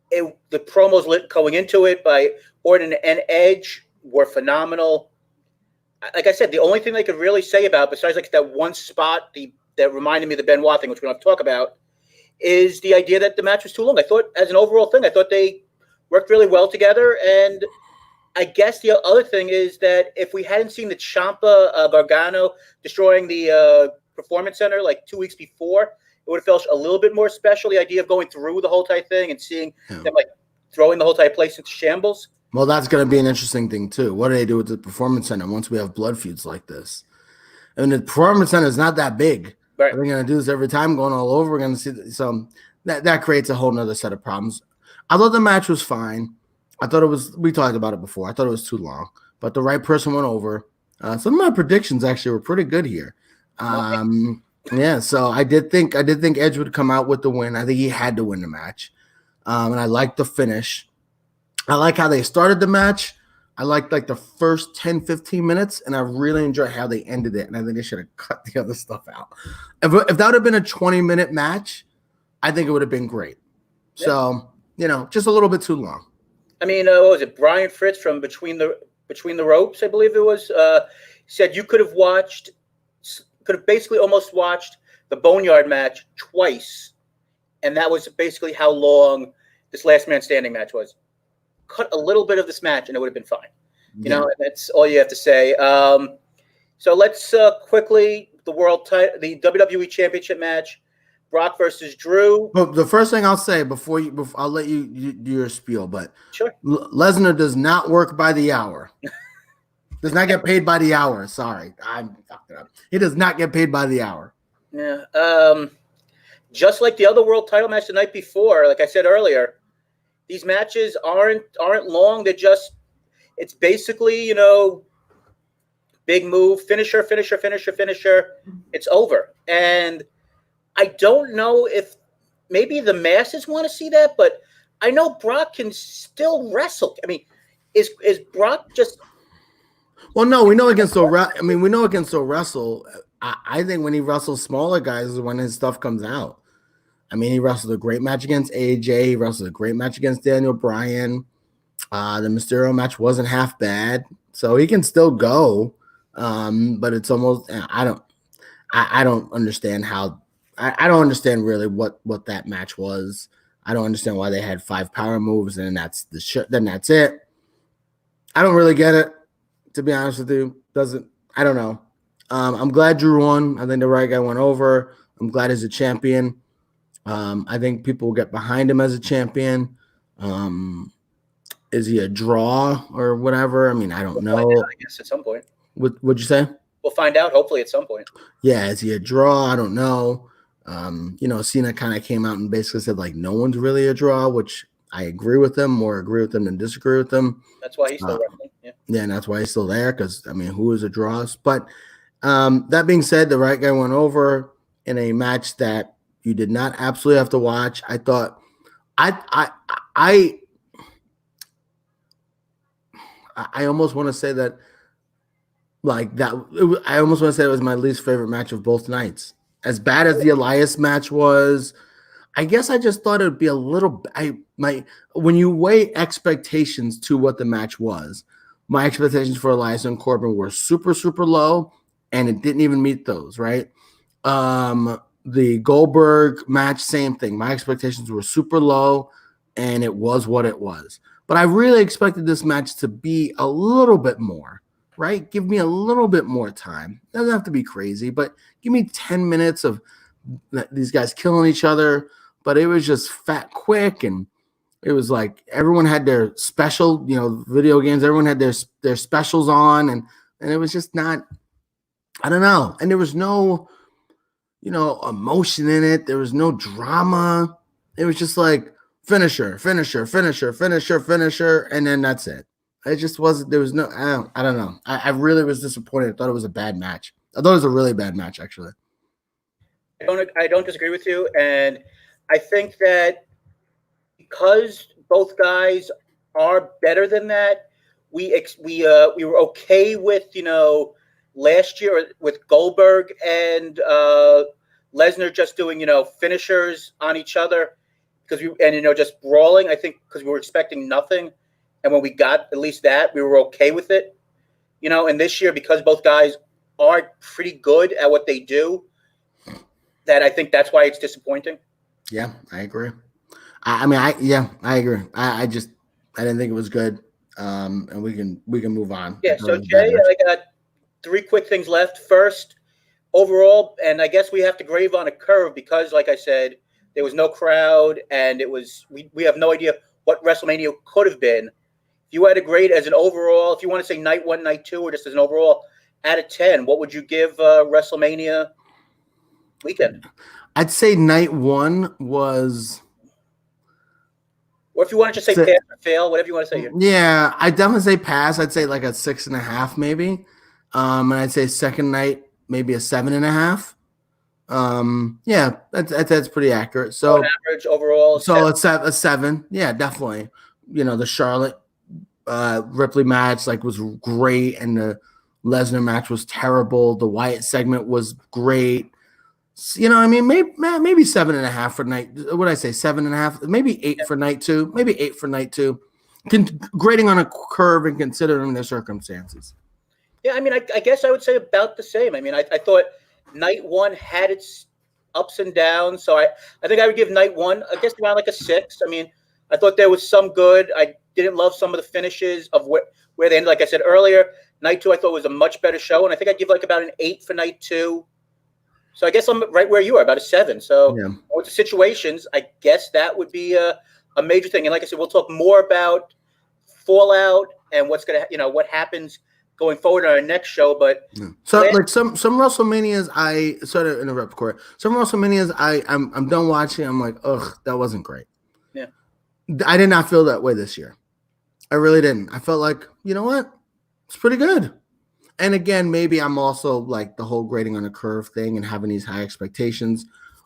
The promos going into it by Orton and Edge were phenomenal. Like I said, the only thing they could really say about, besides that one spot, that reminded me of the Benoit thing, which we're going to talk about, is the idea that the match was too long. I thought, as an overall thing, I thought they worked really well together. And I guess the other thing is that if we hadn't seen the Ciampa Gargano destroying the Performance Center like 2 weeks before, it would have felt a little bit more special. The idea of going through the whole entire thing and seeing them like throwing the whole entire place into shambles. Well, that's going to be an interesting thing too. What do they do with the Performance Center once we have blood feuds like this? And the Performance Center is not that big. Right. We're going to do this every time, going all over. We're going to see so that creates a whole nother set of problems. I thought the match was fine. I thought it was. We talked about it before. I thought it was too long, but the right person went over. Some of my predictions actually were pretty good here. Yeah, so I did think Edge would come out with the win. I think he had to win the match, and I liked the finish. I like how they started the match. I liked like the first 10, 15 minutes, and I really enjoyed how they ended it. And I think they should have cut the other stuff out. If that would have been a 20-minute match, I think it would have been great. Yeah. So, just a little bit too long. I mean, what was it? Brian Fritz from Between the Ropes, I believe it was, said you could have basically almost watched the Boneyard match twice, and that was basically how long this Last Man Standing match was. Cut a little bit of this match, and it would have been fine. That's all you have to say. So let's quickly the WWE Championship match. Brock versus Drew. Well, the first thing I'll say before I'll let you do your spiel, but sure. Lesnar does not work by the hour. Does not get paid by the hour. Sorry, I fucked it up. He does not get paid by the hour. Yeah. Just like the other world title match the night before, like I said earlier, these matches aren't long. It's basically big move, finisher. It's over, and I don't know if maybe the masses want to see that, but I know Brock can still wrestle. I mean, is Brock just? Well, no, we know he can still wrestle. I think when he wrestles smaller guys is when his stuff comes out. I mean, he wrestled a great match against AJ. He wrestled a great match against Daniel Bryan. The Mysterio match wasn't half bad, so he can still go. But it's almost I don't understand how. I don't understand really what that match was. I don't understand why they had 5 power moves and that's then that's it. I don't really get it, to be honest with you. I don't know. I'm glad Drew won. I think the right guy went over. I'm glad he's a champion. I think people will get behind him as a champion. Is he a draw or whatever? I mean, I don't know. I guess at some point. What'd you say? We'll find out hopefully at some point. Yeah, is he a draw? I don't know. Cena kind of came out and basically said like no one's really a draw, which I agree with him, more agree with him than disagree with him. That's why he's still wrestling. Yeah, and that's why he's still there because I mean, who is a draw? But that being said, the right guy went over in a match that you did not absolutely have to watch. I thought I almost want to say that like that. I almost want to say it was my least favorite match of both nights. As bad as the Elias match was, I guess I just thought it would be a little. When you weigh expectations to what the match was, my expectations for Elias and Corbin were super, super low, and it didn't even meet those. Right. The Goldberg match, same thing. My expectations were super low, and it was what it was. But I really expected this match to be a little bit more. Right? Give me a little bit more time. It doesn't have to be crazy, but give me 10 minutes of these guys killing each other. But it was just fat quick, and it was like everyone had their special, video games. Everyone had their specials on, and it was just not. I don't know. And there was no, emotion in it. There was no drama. It was just like finisher, and then that's it. It just wasn't. There was no. I don't know. I really was disappointed. I thought it was a bad match. I thought it was a really bad match, actually. I don't disagree with you, and I think that because both guys are better than that, we were okay with last year with Goldberg and Lesnar just doing finishers on each other because just brawling. I think because we were expecting nothing. And when we got at least that, we were okay with it, And this year, because both guys are pretty good at what they do, that I think that's why it's disappointing. Yeah, I agree. I agree. I didn't think it was good. And we can move on. Yeah. So Jay, I got three quick things left. First, overall, and I guess we have to grade on a curve because, like I said, there was no crowd, and we have no idea what WrestleMania could have been. If you had a grade as an overall, if you want to say night 1, night 2, or just as an overall, out of 10, what would you give WrestleMania weekend? I'd say night 1 was. Or if you want to just say pass or fail, whatever you want to say here. Yeah, I definitely say pass. I'd say like a 6.5 maybe. And I'd say second night maybe a 7.5. Yeah, that's pretty accurate. So average overall. So it's a 7. Yeah, definitely. The Charlotte Ripley match was great, and the Lesnar match was terrible. The Wyatt segment was great. I mean, maybe 7.5 for night. What did I say? 7.5. Maybe 8 for night 2. Maybe 8 for night 2. Grading on a curve and considering the circumstances. Yeah, I mean, I guess I would say about the same. I mean, I thought night 1 had its ups and downs, so I think I would give night 1, I guess, around like a 6. I mean, I thought there was some good. I didn't love some of the finishes of where they ended. Like I said earlier, night 2 I thought was a much better show, and I think I'd give like about an 8 for night 2. So I guess I'm right where you are, about a 7. So yeah. With the situations, I guess that would be a major thing. And like I said, we'll talk more about Fallout and what's gonna, what happens going forward on our next show. But so some WrestleManias, I sort of interrupt, Corey. Some WrestleManias, I'm done watching. I'm like, ugh, that wasn't great. Yeah, I did not feel that way this year. I really didn't. I felt like, you know what, it's pretty good. And again, maybe I'm also like the whole grading on a curve thing and having these high expectations.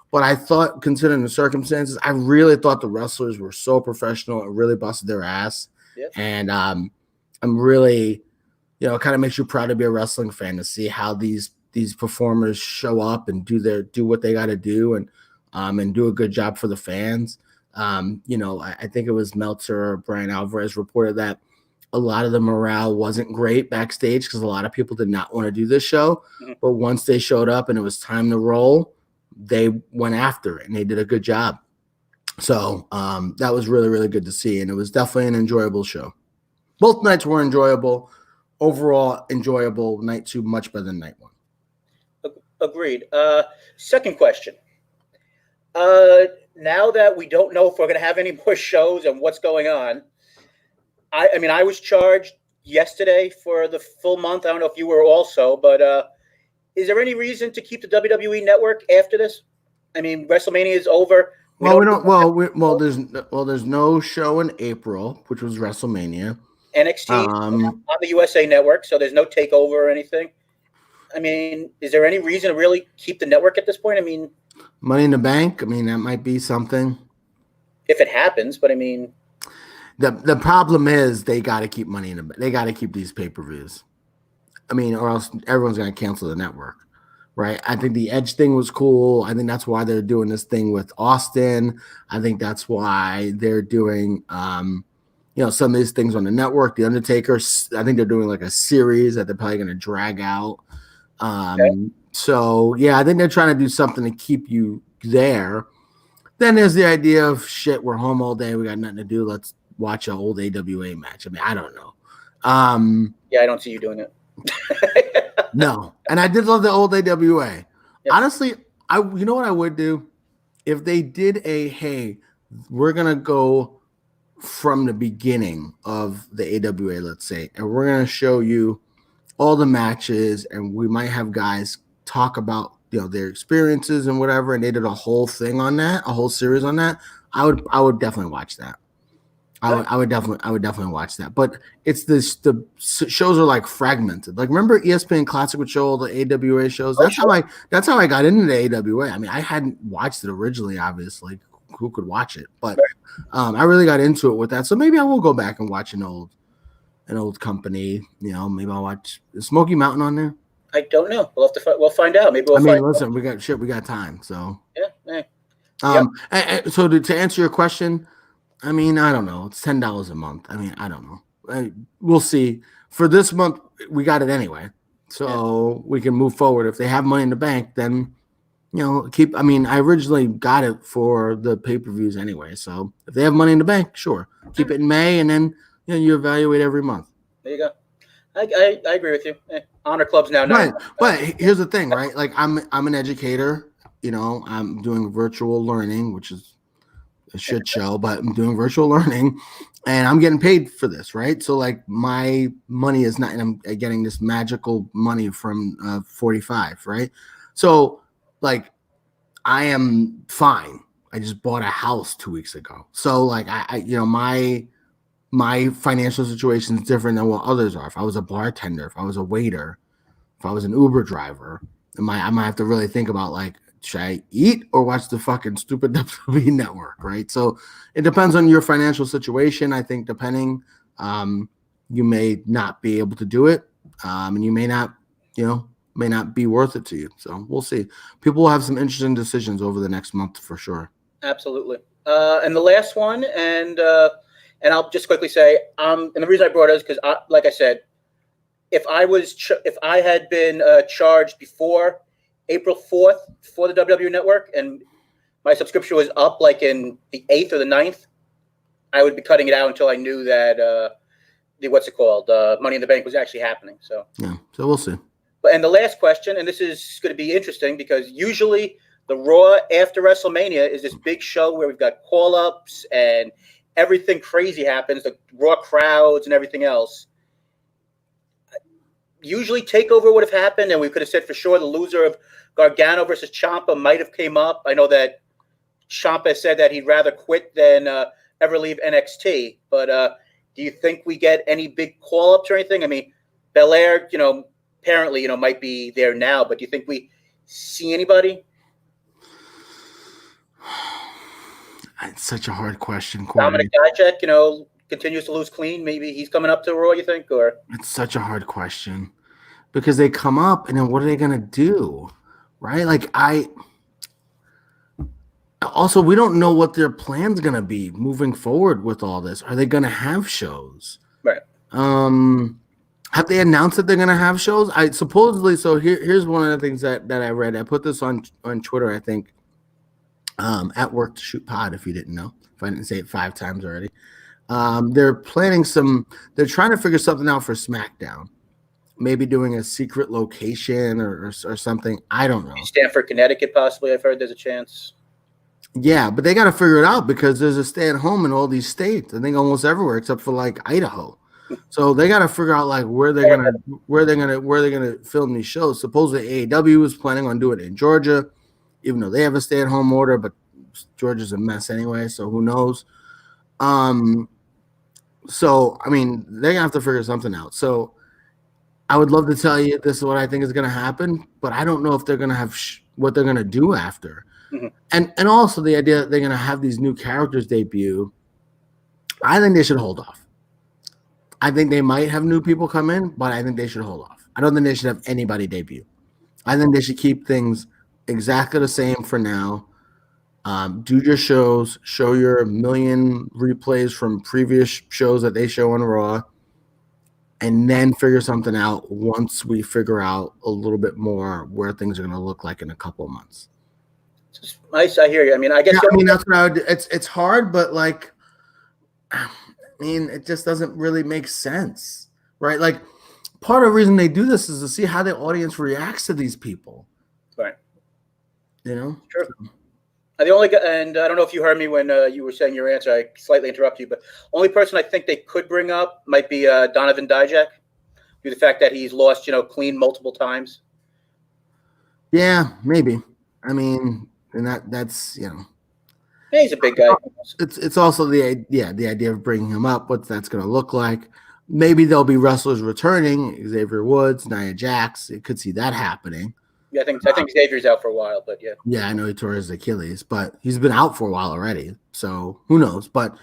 But I thought, considering the circumstances, I really thought the wrestlers were so professional and really busted their ass. Yeah. And I'm really, it kind of makes you proud to be a wrestling fan to see how these performers show up and do what they got to do and do a good job for the fans. I think it was Meltzer or Brian Alvarez reported that a lot of the morale wasn't great backstage because a lot of people did not want to do this show. Mm-hmm. But once they showed up and it was time to roll, they went after it and they did a good job. So that was really, really good to see. And it was definitely an enjoyable show. Both nights were enjoyable. Overall, enjoyable. Night 2, much better than night 1. Agreed. Second question. Now that we don't know if we're going to have any more shows and what's going on, I mean, I was charged yesterday for the full month. I don't know if you were also, but is there any reason to keep the WWE network after this? I mean, WrestleMania is over. There's no show in April, which was WrestleMania. NXT on the USA Network, so there's no takeover or anything. I mean, is there any reason to really keep the network at this point? I mean, Money in the Bank. I mean, that might be something if it happens, but I mean. The problem is they got to keep money in the. They got to keep these pay-per-views. I mean, or else everyone's going to cancel the network, right? I think the Edge thing was cool. I think that's why they're doing this thing with Austin. I think that's why they're doing, some of these things on the network. The Undertaker. I think they're doing like a series that they're probably going to drag out. So yeah, I think they're trying to do something to keep you there. Then there's the idea of shit. We're home all day. We got nothing to do. Let's watch an old AWA match. I mean, I don't know. Yeah, I don't see you doing it. No. And I did love the old AWA. Yep. Honestly, you know what I would do? If they did hey, we're going to go from the beginning of the AWA, let's say, and we're going to show you all the matches, and we might have guys talk about, their experiences and whatever, and they did a whole thing on that, a whole series on that, I would definitely watch that. I would definitely watch that. But it's this, the shows are like fragmented. Like, remember ESPN Classic would show all the AWA shows? That's how I got into the AWA. I mean, I hadn't watched it originally, obviously. Who could watch it? But I really got into it with that. So maybe I will go back and watch an old company. Maybe I'll watch Smoky Mountain on there. I don't know. We'll find out. Maybe listen, we got time. So So to answer your question, I mean, I don't know. It's $10 a month. I mean, I don't know. We'll see. For this month, we got it anyway, so we can move forward. If they have Money in the Bank, then I mean, I originally got it for the pay-per-views anyway. So if they have money in the bank, sure, keep it in May, and then you evaluate every month. There you go. I agree with you. Honor Club's now. But here's the thing, right? Like I'm an educator. I'm doing virtual learning, which is a shit show, but I'm doing virtual learning, and I'm getting paid for this, right? So like my money is not, and I'm getting this magical money from 45, right? So like I am fine. I just bought a house 2 weeks ago, so like my financial situation is different than what others are. If I was a bartender, if I was a waiter, if I was an Uber driver, I might have to really think about like, should I eat or watch the fucking stupid WWE network, right? So it depends on your financial situation. I think depending, you may not be able to do it, and you may not be worth it to you. So we'll see. People will have some interesting decisions over the next month for sure. Absolutely. And the last one, and I'll just quickly say, and the reason I brought it is because, like I said, if I had been charged before April 4th for the WWE Network, and my subscription was up like in the 8th or the 9th, I would be cutting it out until I knew that Money in the Bank was actually happening. So yeah, so we'll see. And the last question, and this is going to be interesting because usually the Raw after WrestleMania is this big show where we've got call-ups and everything crazy happens, the Raw crowds and everything else. Usually TakeOver would have happened, and we could have said for sure the loser of Gargano versus Ciampa might have came up. I know that Ciampa said that he'd rather quit than ever leave NXT. But do you think we get any big call-ups or anything? I mean, Belair, apparently, might be there now. But do you think we see anybody? It's such a hard question, Corey. Dominic Dijak, continues to lose clean. Maybe he's coming up to Raw, you think? Or it's such a hard question because they come up and then what are they going to do? Right? Like we don't know what their plan's going to be moving forward with all this. Are they going to have shows? Right. Have they announced that they're going to have shows? Supposedly. So here's one of the things that I read. I put this on Twitter, I think, at Work to Shoot Pod, if you didn't know, if I didn't say it 5 times already. They're trying to figure something out for SmackDown. Maybe doing a secret location or something. I don't know. Stamford, Connecticut, possibly. I've heard there's a chance. Yeah, but they got to figure it out because there's a stay-at-home in all these states. I think almost everywhere except for like Idaho. So they got to figure out like where they're gonna film these shows. Supposedly AEW is planning on doing it in Georgia, even though they have a stay-at-home order, but Georgia's a mess anyway. So who knows? So I mean, they're gonna have to figure something out. So I would love to tell you this is what I think is gonna happen, but I don't know if they're gonna have what they're gonna do after. Mm-hmm. And also the idea that they're gonna have these new characters debut. I think they should hold off. I think they might have new people come in, but I think they should hold off. I don't think they should have anybody debut. I think they should keep things exactly the same for now. Do your shows, show your million replays from previous shows that they show on Raw, and then figure something out once we figure out a little bit more where things are going to look like in a couple of months. Nice, I hear you. I mean, I guess that's what I would. It's hard, but like, I mean, it just doesn't really make sense, right? Like, part of the reason they do this is to see how the audience reacts to these people, right? Sure. And I don't know if you heard me when you were saying your answer. I slightly interrupted you, but only person I think they could bring up might be Donovan Dijak, due to the fact that he's lost, clean multiple times. Yeah, maybe. I mean, and that's Yeah, he's a big guy. It's also the idea of bringing him up, what that's going to look like. Maybe there'll be wrestlers returning, Xavier Woods, Nia Jax. You could see that happening. Yeah, I think Xavier's out for a while, but yeah. Yeah, I know he tore his Achilles, but he's been out for a while already. So who knows? But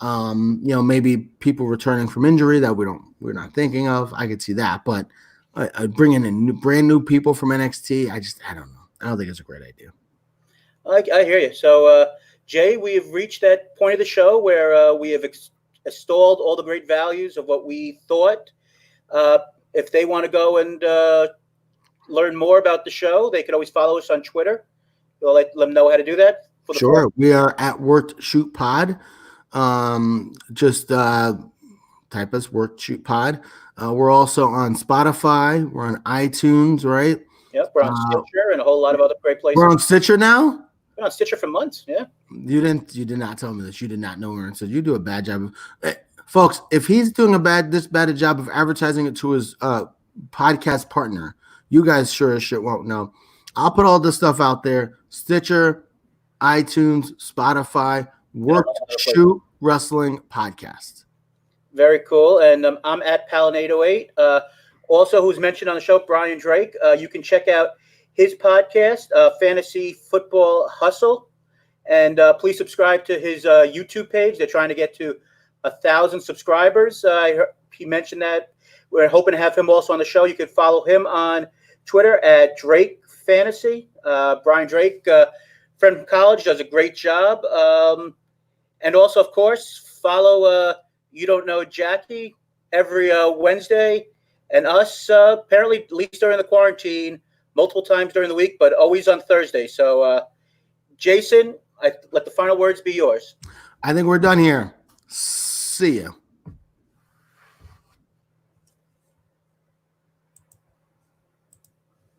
maybe people returning from injury that we're not thinking of. I could see that, but bringing in brand new people from NXT, I don't know. I don't think it's a great idea. I hear you. So, Jay, we have reached that point of the show where we have extolled all the great values of what we thought. If they want to go and learn more about the show, they can always follow us on Twitter You'll let them know how to do that? For the Sure. folks? We are at Worked Shoot Pod. Just type us Worked Shoot Pod. We're also on Spotify. We're on iTunes, right? Yep, we're on Stitcher and a whole lot of other great places. We're on Stitcher now. Been on Stitcher for months. Yeah. You did not tell me this. You did not know we're on Stitcher. You do a bad job. Folks, if he's doing this bad a job of advertising it to his podcast partner, you guys sure as shit won't know. I'll put all this stuff out there. Stitcher, iTunes, Spotify, Worked Shoot Wrestling Podcast. Very cool. And I'm at Palinate08. Also, who's mentioned on the show, Brian Drake. You can check out his podcast, Fantasy Football Hustle. And please subscribe to his YouTube page. They're trying to get to 1,000 subscribers. He mentioned that. We're hoping to have him also on the show. You can follow him on Twitter at Drake Fantasy. Brian Drake, friend from college, does a great job. And also, of course, follow You Don't Know Jackie every Wednesday. And us, apparently, at least during the quarantine, multiple times during the week, but always on Thursday. So, Jason, I let the final words be yours. I think we're done here. See ya.